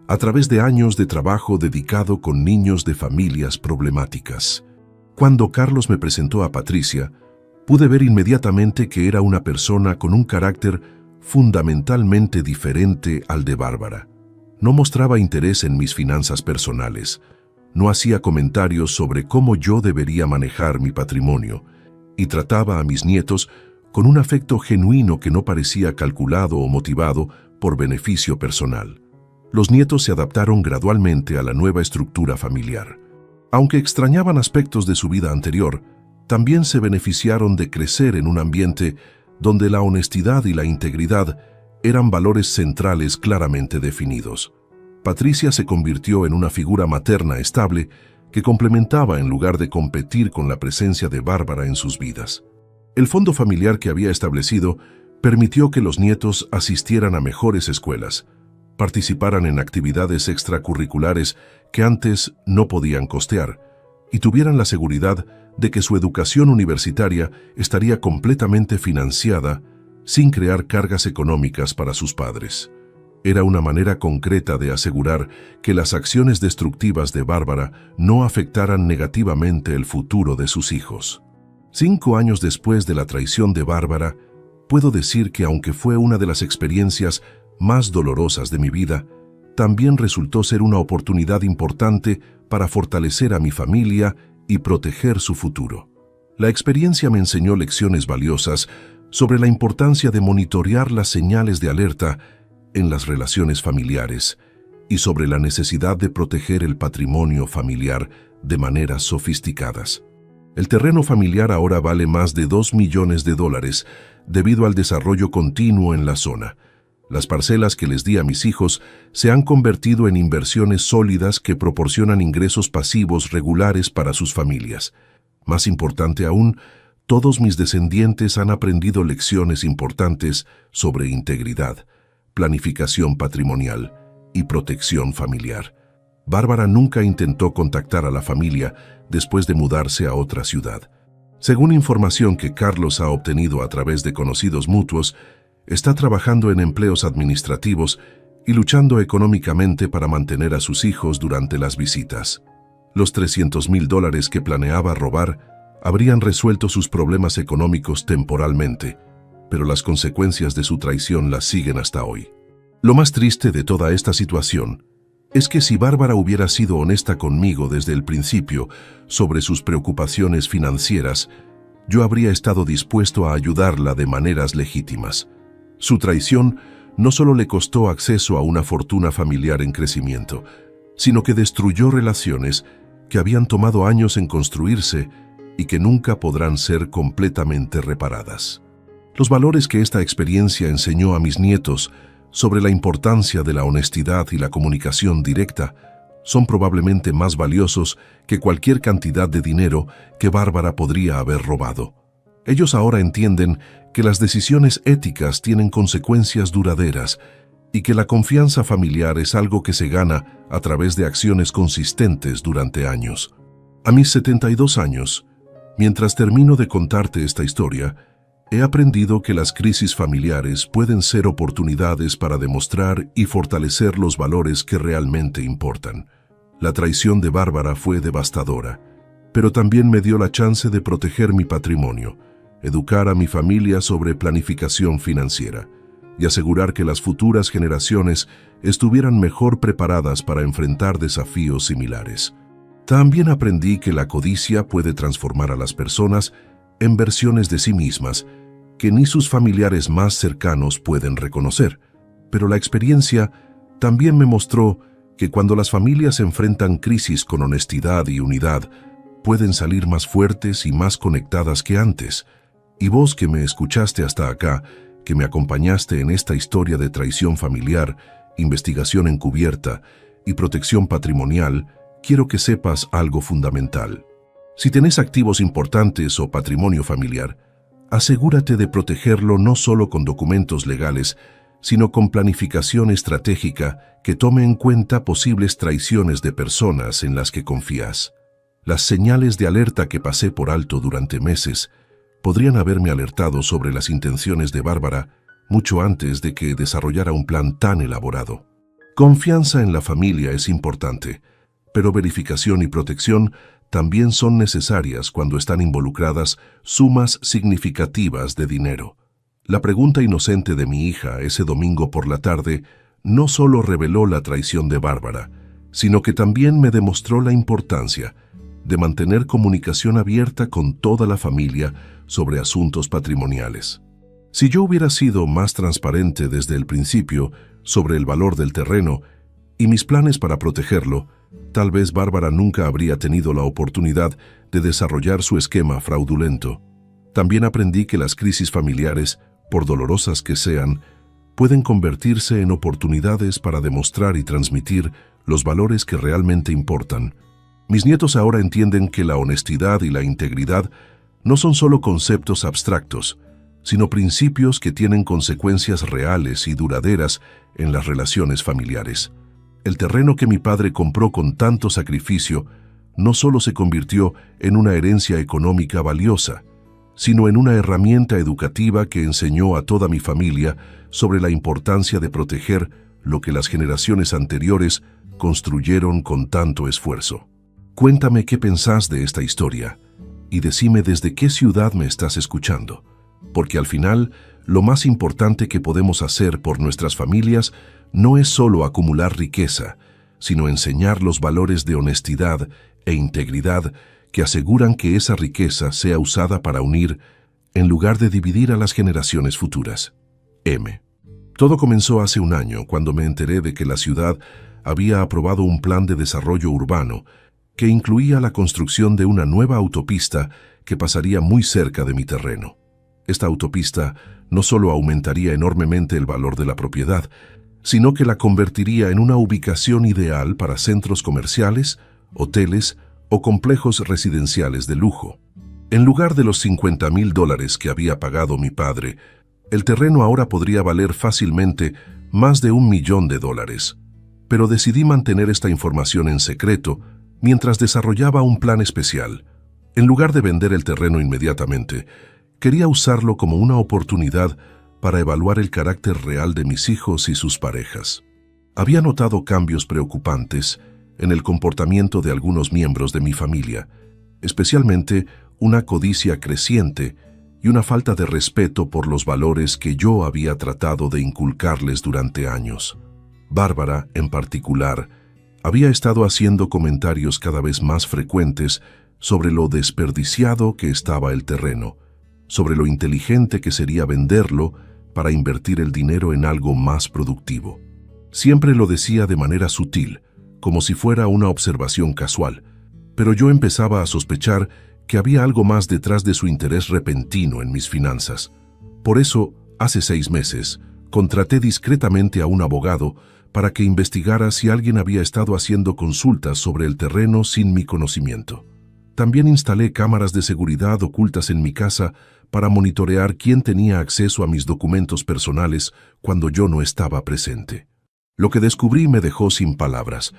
a través de años de trabajo dedicado con niños de familias problemáticas. Cuando Carlos me presentó a Patricia, pude ver inmediatamente que era una persona con un carácter fundamentalmente diferente al de Bárbara. No mostraba interés en mis finanzas personales, no hacía comentarios sobre cómo yo debería manejar mi patrimonio y trataba a mis nietos con un afecto genuino que no parecía calculado o motivado por beneficio personal. Los nietos se adaptaron gradualmente a la nueva estructura familiar. Aunque extrañaban aspectos de su vida anterior, también se beneficiaron de crecer en un ambiente donde la honestidad y la integridad eran valores centrales claramente definidos. Patricia se convirtió en una figura materna estable que complementaba en lugar de competir con la presencia de Bárbara en sus vidas. El fondo familiar que había establecido permitió que los nietos asistieran a mejores escuelas, participaran en actividades extracurriculares que antes no podían costear y tuvieran la seguridad de que su educación universitaria estaría completamente financiada sin crear cargas económicas para sus padres. Era una manera concreta de asegurar que las acciones destructivas de Bárbara no afectaran negativamente el futuro de sus hijos. 5 años después de la traición de Bárbara, puedo decir que aunque fue una de las experiencias más dolorosas de mi vida, también resultó ser una oportunidad importante para fortalecer a mi familia y proteger su futuro. La experiencia me enseñó lecciones valiosas sobre la importancia de monitorear las señales de alerta en las relaciones familiares y sobre la necesidad de proteger el patrimonio familiar de maneras sofisticadas. El terreno familiar ahora vale más de $2 millones debido al desarrollo continuo en la zona. Las parcelas que les di a mis hijos se han convertido en inversiones sólidas que proporcionan ingresos pasivos regulares para sus familias. Más importante aún, todos mis descendientes han aprendido lecciones importantes sobre integridad, planificación patrimonial y protección familiar. Bárbara nunca intentó contactar a la familia después de mudarse a otra ciudad. Según información que Carlos ha obtenido a través de conocidos mutuos, está trabajando en empleos administrativos y luchando económicamente para mantener a sus hijos durante las visitas. Los $300,000 que planeaba robar habrían resuelto sus problemas económicos temporalmente, pero las consecuencias de su traición las siguen hasta hoy. Lo más triste de toda esta situación es que si Bárbara hubiera sido honesta conmigo desde el principio sobre sus preocupaciones financieras, yo habría estado dispuesto a ayudarla de maneras legítimas. Su traición no solo le costó acceso a una fortuna familiar en crecimiento, sino que destruyó relaciones que habían tomado años en construirse y que nunca podrán ser completamente reparadas. Los valores que esta experiencia enseñó a mis nietos sobre la importancia de la honestidad y la comunicación directa son probablemente más valiosos que cualquier cantidad de dinero que Bárbara podría haber robado. Ellos ahora entienden que las decisiones éticas tienen consecuencias duraderas y que la confianza familiar es algo que se gana a través de acciones consistentes durante años. A mis 72 años, mientras termino de contarte esta historia, he aprendido que las crisis familiares pueden ser oportunidades para demostrar y fortalecer los valores que realmente importan. La traición de Bárbara fue devastadora, pero también me dio la chance de proteger mi patrimonio, educar a mi familia sobre planificación financiera y asegurar que las futuras generaciones estuvieran mejor preparadas para enfrentar desafíos similares. También aprendí que la codicia puede transformar a las personas en versiones de sí mismas que ni sus familiares más cercanos pueden reconocer. Pero la experiencia también me mostró que cuando las familias enfrentan crisis con honestidad y unidad, pueden salir más fuertes y más conectadas que antes. Y vos que me escuchaste hasta acá, que me acompañaste en esta historia de traición familiar, investigación encubierta y protección patrimonial, quiero que sepas algo fundamental. Si tenés activos importantes o patrimonio familiar, asegúrate de protegerlo no solo con documentos legales, sino con planificación estratégica que tome en cuenta posibles traiciones de personas en las que confías. Las señales de alerta que pasé por alto durante meses podrían haberme alertado sobre las intenciones de Bárbara mucho antes de que desarrollara un plan tan elaborado. Confianza en la familia es importante, pero verificación y protección también son necesarias cuando están involucradas sumas significativas de dinero. La pregunta inocente de mi hija ese domingo por la tarde no solo reveló la traición de Bárbara, sino que también me demostró la importancia de mantener comunicación abierta con toda la familia sobre asuntos patrimoniales. Si yo hubiera sido más transparente desde el principio sobre el valor del terreno y mis planes para protegerlo, Tal vez Bárbara nunca habría tenido la oportunidad de desarrollar su esquema fraudulento. También aprendí que las crisis familiares, por dolorosas que sean, pueden convertirse en oportunidades para demostrar y transmitir los valores que realmente importan. Mis nietos ahora entienden que la honestidad y la integridad no son solo conceptos abstractos, sino principios que tienen consecuencias reales y duraderas en las relaciones familiares. El terreno que mi padre compró con tanto sacrificio no solo se convirtió en una herencia económica valiosa, sino en una herramienta educativa que enseñó a toda mi familia sobre la importancia de proteger lo que las generaciones anteriores construyeron con tanto esfuerzo. Cuéntame qué pensás de esta historia y decime desde qué ciudad me estás escuchando, porque al final, lo más importante que podemos hacer por nuestras familias no es solo acumular riqueza, sino enseñar los valores de honestidad e integridad que aseguran que esa riqueza sea usada para unir, en lugar de dividir a las generaciones futuras. M. Todo comenzó hace un año, cuando me enteré de que la ciudad había aprobado un plan de desarrollo urbano que incluía la construcción de una nueva autopista que pasaría muy cerca de mi terreno. Esta autopista no solo aumentaría enormemente el valor de la propiedad, sino que la convertiría en una ubicación ideal para centros comerciales, hoteles o complejos residenciales de lujo. En lugar de los $50,000 que había pagado mi padre, el terreno ahora podría valer fácilmente más de $1 millón. Pero decidí mantener esta información en secreto mientras desarrollaba un plan especial. En lugar de vender el terreno inmediatamente, quería usarlo como una oportunidad para evaluar el carácter real de mis hijos y sus parejas. Había notado cambios preocupantes en el comportamiento de algunos miembros de mi familia, especialmente una codicia creciente y una falta de respeto por los valores que yo había tratado de inculcarles durante años. Bárbara, en particular, había estado haciendo comentarios cada vez más frecuentes sobre lo desperdiciado que estaba el terreno, sobre lo inteligente que sería venderlo para invertir el dinero en algo más productivo. Siempre lo decía de manera sutil, como si fuera una observación casual, pero yo empezaba a sospechar que había algo más detrás de su interés repentino en mis finanzas. Por eso, hace 6 meses, contraté discretamente a un abogado para que investigara si alguien había estado haciendo consultas sobre el terreno sin mi conocimiento. También instalé cámaras de seguridad ocultas en mi casa para monitorear quién tenía acceso a mis documentos personales cuando yo no estaba presente. Lo que descubrí me dejó sin palabras.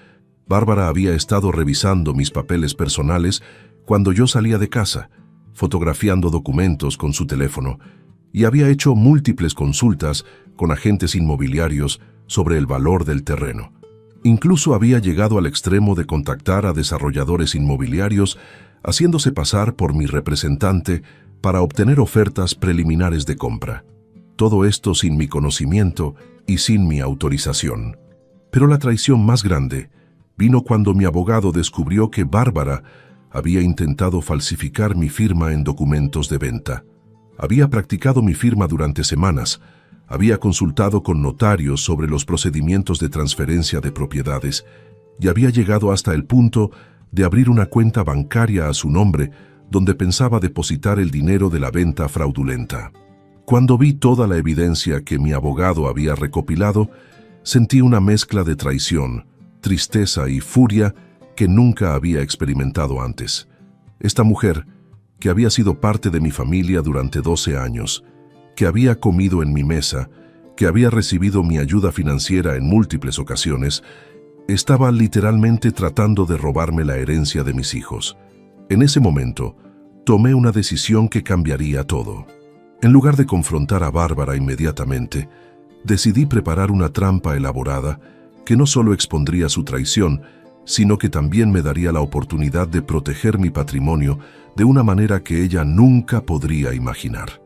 Bárbara había estado revisando mis papeles personales cuando yo salía de casa, fotografiando documentos con su teléfono, y había hecho múltiples consultas con agentes inmobiliarios sobre el valor del terreno. Incluso había llegado al extremo de contactar a desarrolladores inmobiliarios haciéndose pasar por mi representante para obtener ofertas preliminares de compra. Todo esto sin mi conocimiento y sin mi autorización. Pero la traición más grande vino cuando mi abogado descubrió que Bárbara había intentado falsificar mi firma en documentos de venta. Había practicado mi firma durante semanas, había consultado con notarios sobre los procedimientos de transferencia de propiedades y había llegado hasta el punto de abrir una cuenta bancaria a su nombre donde pensaba depositar el dinero de la venta fraudulenta. Cuando vi toda la evidencia que mi abogado había recopilado, sentí una mezcla de traición, tristeza y furia que nunca había experimentado antes. Esta mujer, que había sido parte de mi familia durante 12 años, que había comido en mi mesa, que había recibido mi ayuda financiera en múltiples ocasiones, estaba literalmente tratando de robarme la herencia de mis hijos. En ese momento, tomé una decisión que cambiaría todo. En lugar de confrontar a Bárbara inmediatamente, decidí preparar una trampa elaborada que no solo expondría su traición, sino que también me daría la oportunidad de proteger mi patrimonio de una manera que ella nunca podría imaginar.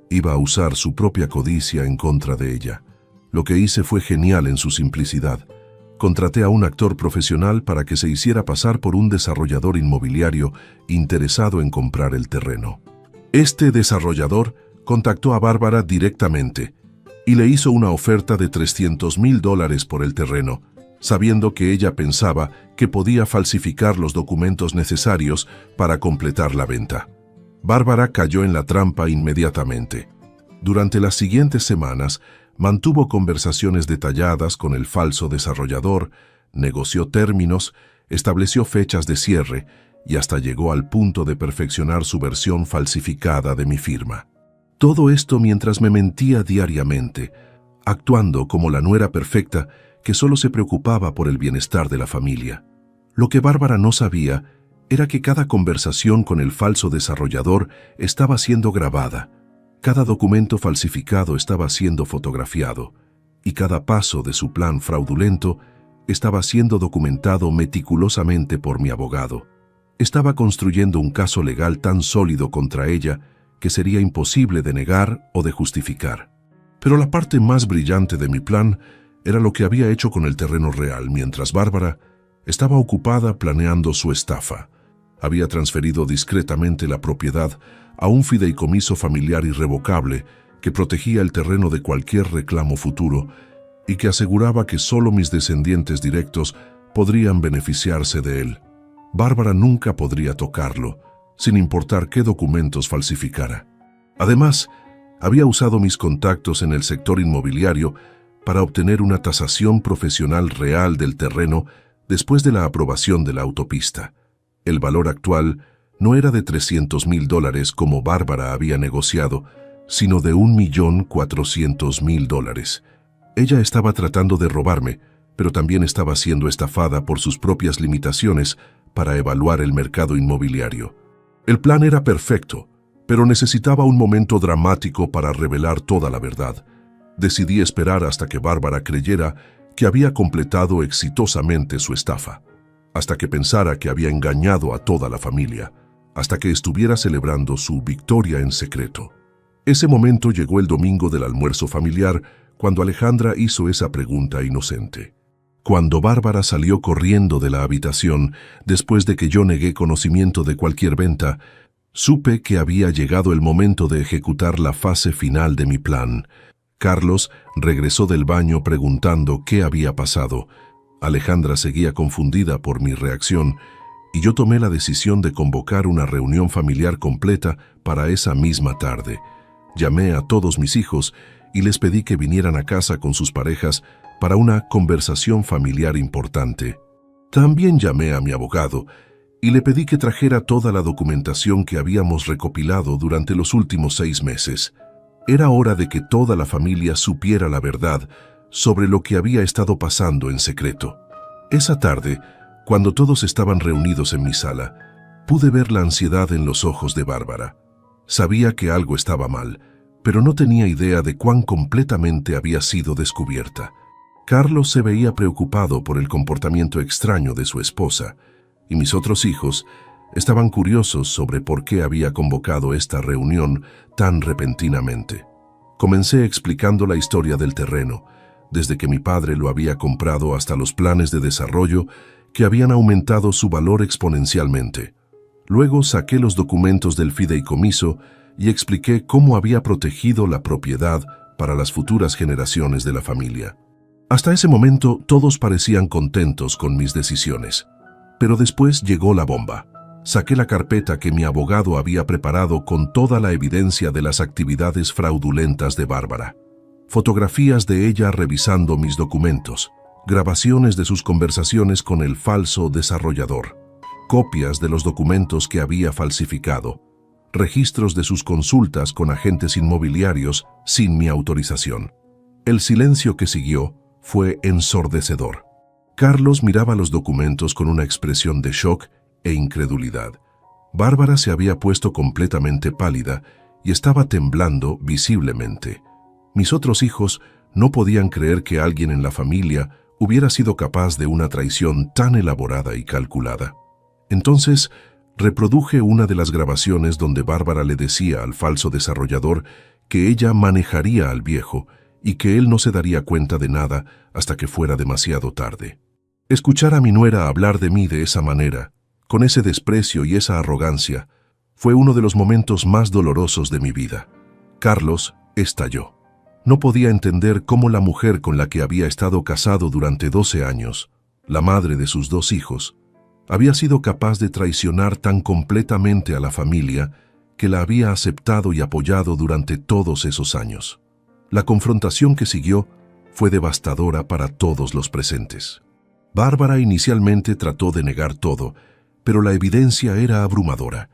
Iba a usar su propia codicia en contra de ella. Lo que hice fue genial en su simplicidad. Contraté a un actor profesional para que se hiciera pasar por un desarrollador inmobiliario interesado en comprar el terreno. Este desarrollador contactó a Bárbara directamente y le hizo una oferta de $300,000 por el terreno, sabiendo que ella pensaba que podía falsificar los documentos necesarios para completar la venta. Bárbara cayó en la trampa inmediatamente. Durante las siguientes semanas, mantuvo conversaciones detalladas con el falso desarrollador, negoció términos, estableció fechas de cierre y hasta llegó al punto de perfeccionar su versión falsificada de mi firma. Todo esto mientras me mentía diariamente, actuando como la nuera perfecta que solo se preocupaba por el bienestar de la familia. Lo que Bárbara no sabía era que cada conversación con el falso desarrollador estaba siendo grabada, cada documento falsificado estaba siendo fotografiado y cada paso de su plan fraudulento estaba siendo documentado meticulosamente por mi abogado. Estaba construyendo un caso legal tan sólido contra ella que sería imposible de negar o de justificar. Pero la parte más brillante de mi plan era lo que había hecho con el terreno real, mientras Bárbara estaba ocupada planeando su estafa. Había transferido discretamente la propiedad a un fideicomiso familiar irrevocable que protegía el terreno de cualquier reclamo futuro y que aseguraba que solo mis descendientes directos podrían beneficiarse de él. Bárbara nunca podría tocarlo, sin importar qué documentos falsificara. Además, había usado mis contactos en el sector inmobiliario para obtener una tasación profesional real del terreno después de la aprobación de la autopista. El valor actual no era de $300,000 como Bárbara había negociado, sino de $1,400,000. Ella estaba tratando de robarme, pero también estaba siendo estafada por sus propias limitaciones para evaluar el mercado inmobiliario. El plan era perfecto, pero necesitaba un momento dramático para revelar toda la verdad. Decidí esperar hasta que Bárbara creyera que había completado exitosamente su estafa, hasta que pensara que había engañado a toda la familia, hasta que estuviera celebrando su victoria en secreto. Ese momento llegó el domingo del almuerzo familiar, cuando Alejandra hizo esa pregunta inocente. Cuando Bárbara salió corriendo de la habitación, después de que yo negué conocimiento de cualquier venta, supe que había llegado el momento de ejecutar la fase final de mi plan. Carlos regresó del baño preguntando qué había pasado. Alejandra seguía confundida por mi reacción y yo tomé la decisión de convocar una reunión familiar completa para esa misma tarde. Llamé a todos mis hijos y les pedí que vinieran a casa con sus parejas para una conversación familiar importante. También llamé a mi abogado y le pedí que trajera toda la documentación que habíamos recopilado durante los últimos 6 meses. Era hora de que toda la familia supiera la verdad sobre lo que había estado pasando en secreto. Esa tarde, cuando todos estaban reunidos en mi sala, pude ver la ansiedad en los ojos de Bárbara. Sabía que algo estaba mal, pero no tenía idea de cuán completamente había sido descubierta. Carlos se veía preocupado por el comportamiento extraño de su esposa, y mis otros hijos estaban curiosos sobre por qué había convocado esta reunión tan repentinamente. Comencé explicando la historia del terreno, desde que mi padre lo había comprado hasta los planes de desarrollo que habían aumentado su valor exponencialmente. Luego saqué los documentos del fideicomiso y expliqué cómo había protegido la propiedad para las futuras generaciones de la familia. Hasta ese momento todos parecían contentos con mis decisiones. Pero después llegó la bomba. Saqué la carpeta que mi abogado había preparado con toda la evidencia de las actividades fraudulentas de Bárbara. Fotografías de ella revisando mis documentos, grabaciones de sus conversaciones con el falso desarrollador, copias de los documentos que había falsificado, registros de sus consultas con agentes inmobiliarios sin mi autorización. El silencio que siguió fue ensordecedor. Carlos miraba los documentos con una expresión de shock e incredulidad. Bárbara se había puesto completamente pálida y estaba temblando visiblemente. Mis otros hijos no podían creer que alguien en la familia hubiera sido capaz de una traición tan elaborada y calculada. Entonces, reproduje una de las grabaciones donde Bárbara le decía al falso desarrollador que ella manejaría al viejo y que él no se daría cuenta de nada hasta que fuera demasiado tarde. Escuchar a mi nuera hablar de mí de esa manera, con ese desprecio y esa arrogancia, fue uno de los momentos más dolorosos de mi vida. Carlos estalló. No podía entender cómo la mujer con la que había estado casado durante 12 años, la madre de sus 2 hijos, había sido capaz de traicionar tan completamente a la familia que la había aceptado y apoyado durante todos esos años. La confrontación que siguió fue devastadora para todos los presentes. Bárbara inicialmente trató de negar todo, pero la evidencia era abrumadora.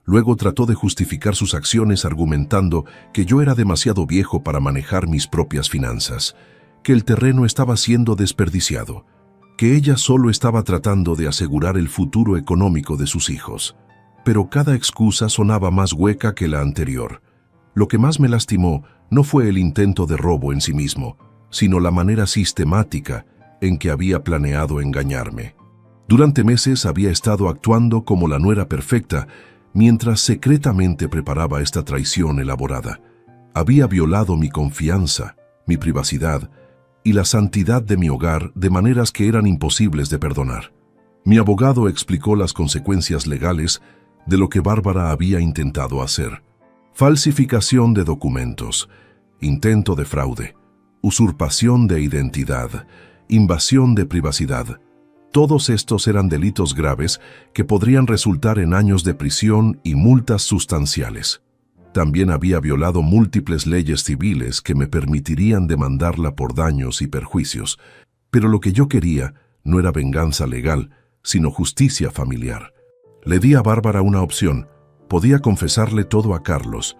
Luego trató de justificar sus acciones argumentando que yo era demasiado viejo para manejar mis propias finanzas, que el terreno estaba siendo desperdiciado, que ella solo estaba tratando de asegurar el futuro económico de sus hijos. Pero cada excusa sonaba más hueca que la anterior. Lo que más me lastimó no fue el intento de robo en sí mismo, sino la manera sistemática en que había planeado engañarme. Durante meses había estado actuando como la nuera perfecta, mientras secretamente preparaba esta traición elaborada. Había violado mi confianza, mi privacidad y la santidad de mi hogar de maneras que eran imposibles de perdonar. Mi abogado explicó las consecuencias legales de lo que Bárbara había intentado hacer. Falsificación de documentos, intento de fraude, usurpación de identidad, invasión de privacidad. Todos estos eran delitos graves que podrían resultar en años de prisión y multas sustanciales. También había violado múltiples leyes civiles que me permitirían demandarla por daños y perjuicios, pero lo que yo quería no era venganza legal, sino justicia familiar. Le di a Bárbara una opción: podía confesarle todo a Carlos,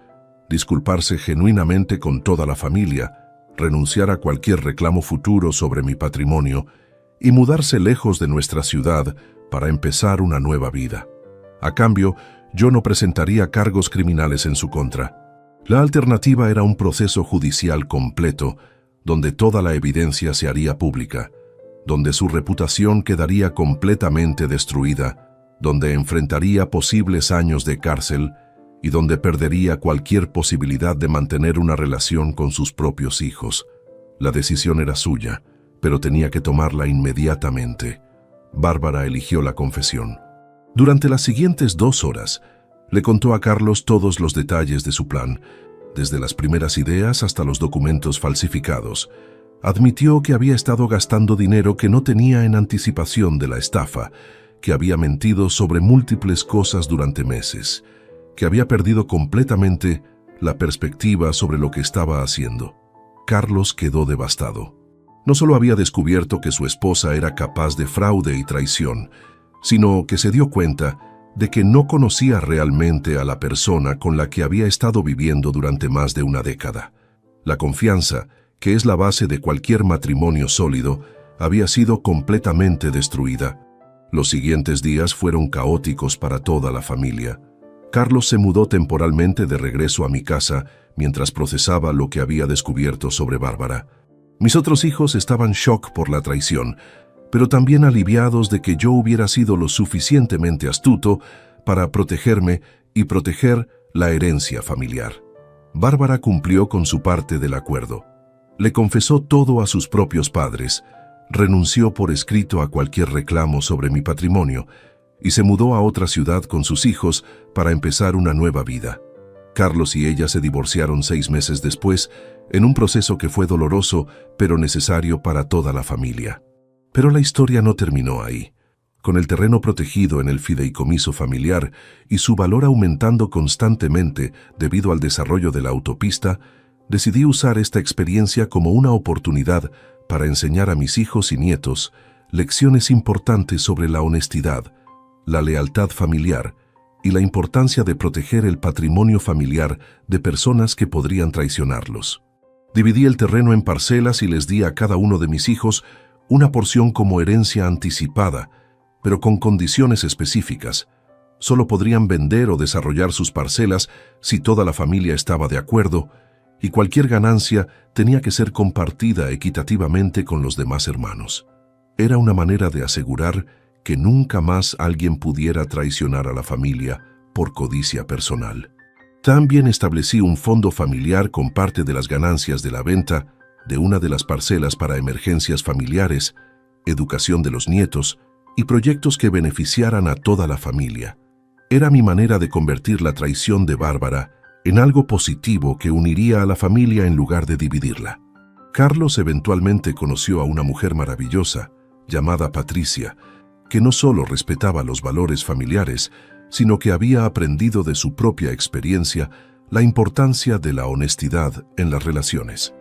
disculparse genuinamente con toda la familia, renunciar a cualquier reclamo futuro sobre mi patrimonio y mudarse lejos de nuestra ciudad para empezar una nueva vida. A cambio, yo no presentaría cargos criminales en su contra. La alternativa era un proceso judicial completo, donde toda la evidencia se haría pública, donde su reputación quedaría completamente destruida, donde enfrentaría posibles años de cárcel y donde perdería cualquier posibilidad de mantener una relación con sus propios hijos. La decisión era suya, pero tenía que tomarla inmediatamente. Bárbara eligió la confesión. Durante las siguientes 2 horas, le contó a Carlos todos los detalles de su plan, desde las primeras ideas hasta los documentos falsificados. Admitió que había estado gastando dinero que no tenía en anticipación de la estafa, que había mentido sobre múltiples cosas durante meses, que había perdido completamente la perspectiva sobre lo que estaba haciendo. Carlos quedó devastado. No solo había descubierto que su esposa era capaz de fraude y traición, sino que se dio cuenta de que no conocía realmente a la persona con la que había estado viviendo durante más de una década. La confianza, que es la base de cualquier matrimonio sólido, había sido completamente destruida. Los siguientes días fueron caóticos para toda la familia. Carlos se mudó temporalmente de regreso a mi casa mientras procesaba lo que había descubierto sobre Bárbara. Mis otros hijos estaban en shock por la traición, pero también aliviados de que yo hubiera sido lo suficientemente astuto para protegerme y proteger la herencia familiar. Bárbara cumplió con su parte del acuerdo. Le confesó todo a sus propios padres, renunció por escrito a cualquier reclamo sobre mi patrimonio y se mudó a otra ciudad con sus hijos para empezar una nueva vida. Carlos y ella se divorciaron 6 meses después, en un proceso que fue doloroso, pero necesario para toda la familia. Pero la historia no terminó ahí. Con el terreno protegido en el fideicomiso familiar y su valor aumentando constantemente debido al desarrollo de la autopista, decidí usar esta experiencia como una oportunidad para enseñar a mis hijos y nietos lecciones importantes sobre la honestidad, la lealtad familiar y la importancia de proteger el patrimonio familiar de personas que podrían traicionarlos. Dividí el terreno en parcelas y les di a cada uno de mis hijos una porción como herencia anticipada, pero con condiciones específicas. Solo podrían vender o desarrollar sus parcelas si toda la familia estaba de acuerdo, y cualquier ganancia tenía que ser compartida equitativamente con los demás hermanos. Era una manera de asegurar que nunca más alguien pudiera traicionar a la familia por codicia personal. También establecí un fondo familiar con parte de las ganancias de la venta de una de las parcelas para emergencias familiares, educación de los nietos y proyectos que beneficiaran a toda la familia. Era mi manera de convertir la traición de Bárbara en algo positivo que uniría a la familia en lugar de dividirla. Carlos eventualmente conoció a una mujer maravillosa, llamada Patricia, que no solo respetaba los valores familiares, sino que había aprendido de su propia experiencia la importancia de la honestidad en las relaciones.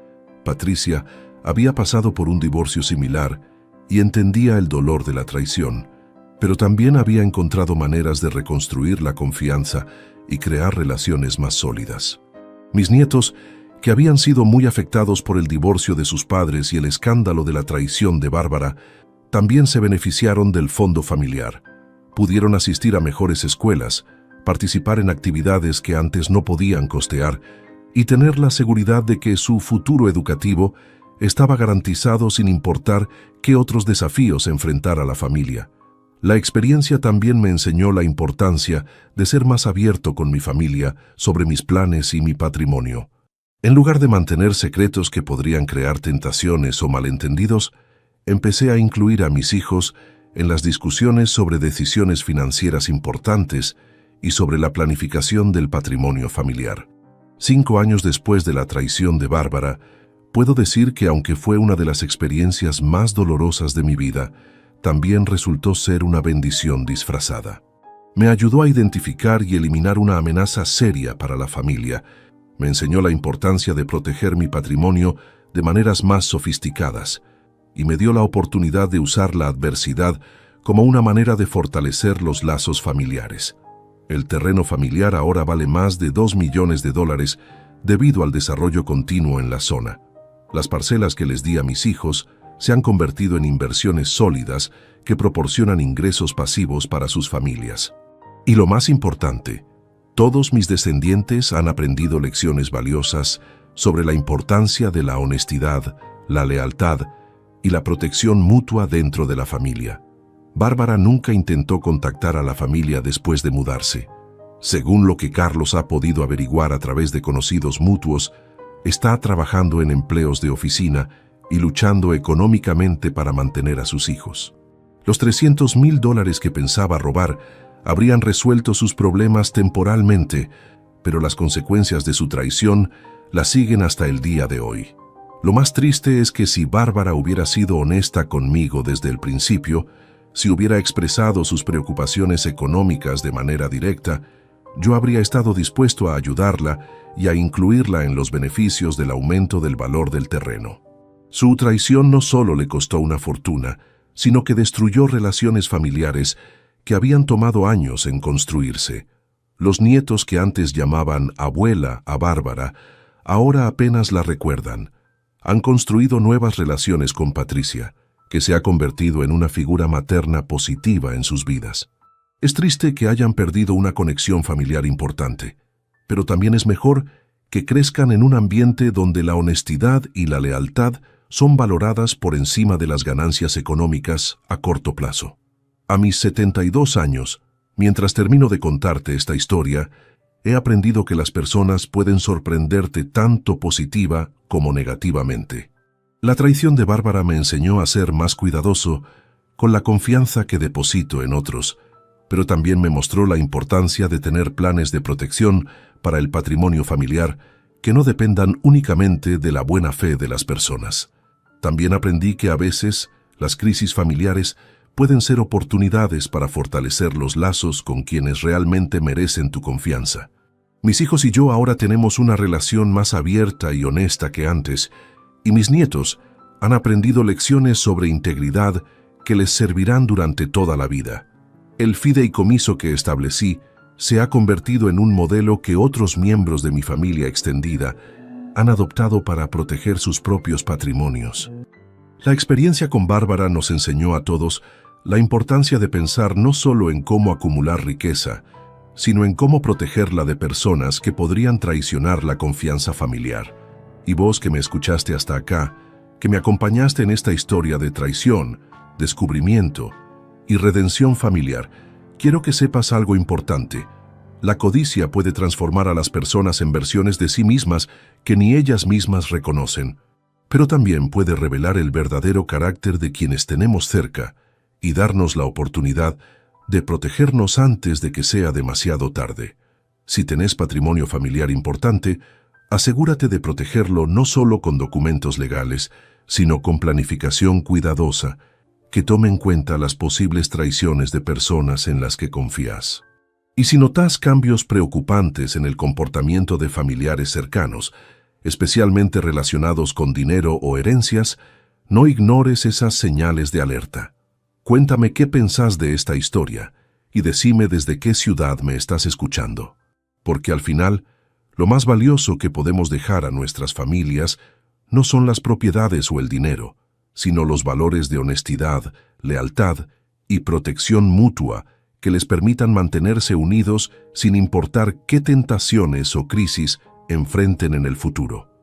Patricia había pasado por un divorcio similar y entendía el dolor de la traición, pero también había encontrado maneras de reconstruir la confianza y crear relaciones más sólidas. Mis nietos, que habían sido muy afectados por el divorcio de sus padres y el escándalo de la traición de Bárbara, también se beneficiaron del fondo familiar. Pudieron asistir a mejores escuelas, participar en actividades que antes no podían costear y tener la seguridad de que su futuro educativo estaba garantizado sin importar qué otros desafíos enfrentara la familia. La experiencia también me enseñó la importancia de ser más abierto con mi familia sobre mis planes y mi patrimonio. En lugar de mantener secretos que podrían crear tentaciones o malentendidos, empecé a incluir a mis hijos en las discusiones sobre decisiones financieras importantes y sobre la planificación del patrimonio familiar. 5 años después de la traición de Bárbara, puedo decir que aunque fue una de las experiencias más dolorosas de mi vida, también resultó ser una bendición disfrazada. Me ayudó a identificar y eliminar una amenaza seria para la familia. Me enseñó la importancia de proteger mi patrimonio de maneras más sofisticadas y me dio la oportunidad de usar la adversidad como una manera de fortalecer los lazos familiares. El terreno familiar ahora vale más de $2 millones debido al desarrollo continuo en la zona. Las parcelas que les di a mis hijos se han convertido en inversiones sólidas que proporcionan ingresos pasivos para sus familias. Y lo más importante, todos mis descendientes han aprendido lecciones valiosas sobre la importancia de la honestidad, la lealtad y la protección mutua dentro de la familia. Bárbara nunca intentó contactar a la familia después de mudarse. Según lo que Carlos ha podido averiguar a través de conocidos mutuos, está trabajando en empleos de oficina y luchando económicamente para mantener a sus hijos. Los $300,000 que pensaba robar habrían resuelto sus problemas temporalmente, pero las consecuencias de su traición la siguen hasta el día de hoy. Lo más triste es que si Bárbara hubiera sido honesta conmigo desde el principio, si hubiera expresado sus preocupaciones económicas de manera directa, yo habría estado dispuesto a ayudarla y a incluirla en los beneficios del aumento del valor del terreno. Su traición no solo le costó una fortuna, sino que destruyó relaciones familiares que habían tomado años en construirse. Los nietos que antes llamaban abuela a Bárbara, ahora apenas la recuerdan. Han construido nuevas relaciones con Patricia, que se ha convertido en una figura materna positiva en sus vidas. Es triste que hayan perdido una conexión familiar importante, pero también es mejor que crezcan en un ambiente donde la honestidad y la lealtad son valoradas por encima de las ganancias económicas a corto plazo. A mis 72 años, mientras termino de contarte esta historia, he aprendido que las personas pueden sorprenderte tanto positiva como negativamente. La traición de Bárbara me enseñó a ser más cuidadoso con la confianza que deposito en otros, pero también me mostró la importancia de tener planes de protección para el patrimonio familiar que no dependan únicamente de la buena fe de las personas. También aprendí que a veces las crisis familiares pueden ser oportunidades para fortalecer los lazos con quienes realmente merecen tu confianza. Mis hijos y yo ahora tenemos una relación más abierta y honesta que antes, y mis nietos han aprendido lecciones sobre integridad que les servirán durante toda la vida. El fideicomiso que establecí se ha convertido en un modelo que otros miembros de mi familia extendida han adoptado para proteger sus propios patrimonios. La experiencia con Bárbara nos enseñó a todos la importancia de pensar no solo en cómo acumular riqueza, sino en cómo protegerla de personas que podrían traicionar la confianza familiar. Y vos que me escuchaste hasta acá, que me acompañaste en esta historia de traición, descubrimiento y redención familiar, quiero que sepas algo importante. La codicia puede transformar a las personas en versiones de sí mismas que ni ellas mismas reconocen, pero también puede revelar el verdadero carácter de quienes tenemos cerca y darnos la oportunidad de protegernos antes de que sea demasiado tarde. Si tenés patrimonio familiar importante, asegúrate de protegerlo no solo con documentos legales, sino con planificación cuidadosa, que tome en cuenta las posibles traiciones de personas en las que confías. Y si notas cambios preocupantes en el comportamiento de familiares cercanos, especialmente relacionados con dinero o herencias, no ignores esas señales de alerta. Cuéntame qué pensás de esta historia y decime desde qué ciudad me estás escuchando. Porque al final, lo más valioso que podemos dejar a nuestras familias no son las propiedades o el dinero, sino los valores de honestidad, lealtad y protección mutua que les permitan mantenerse unidos sin importar qué tentaciones o crisis enfrenten en el futuro.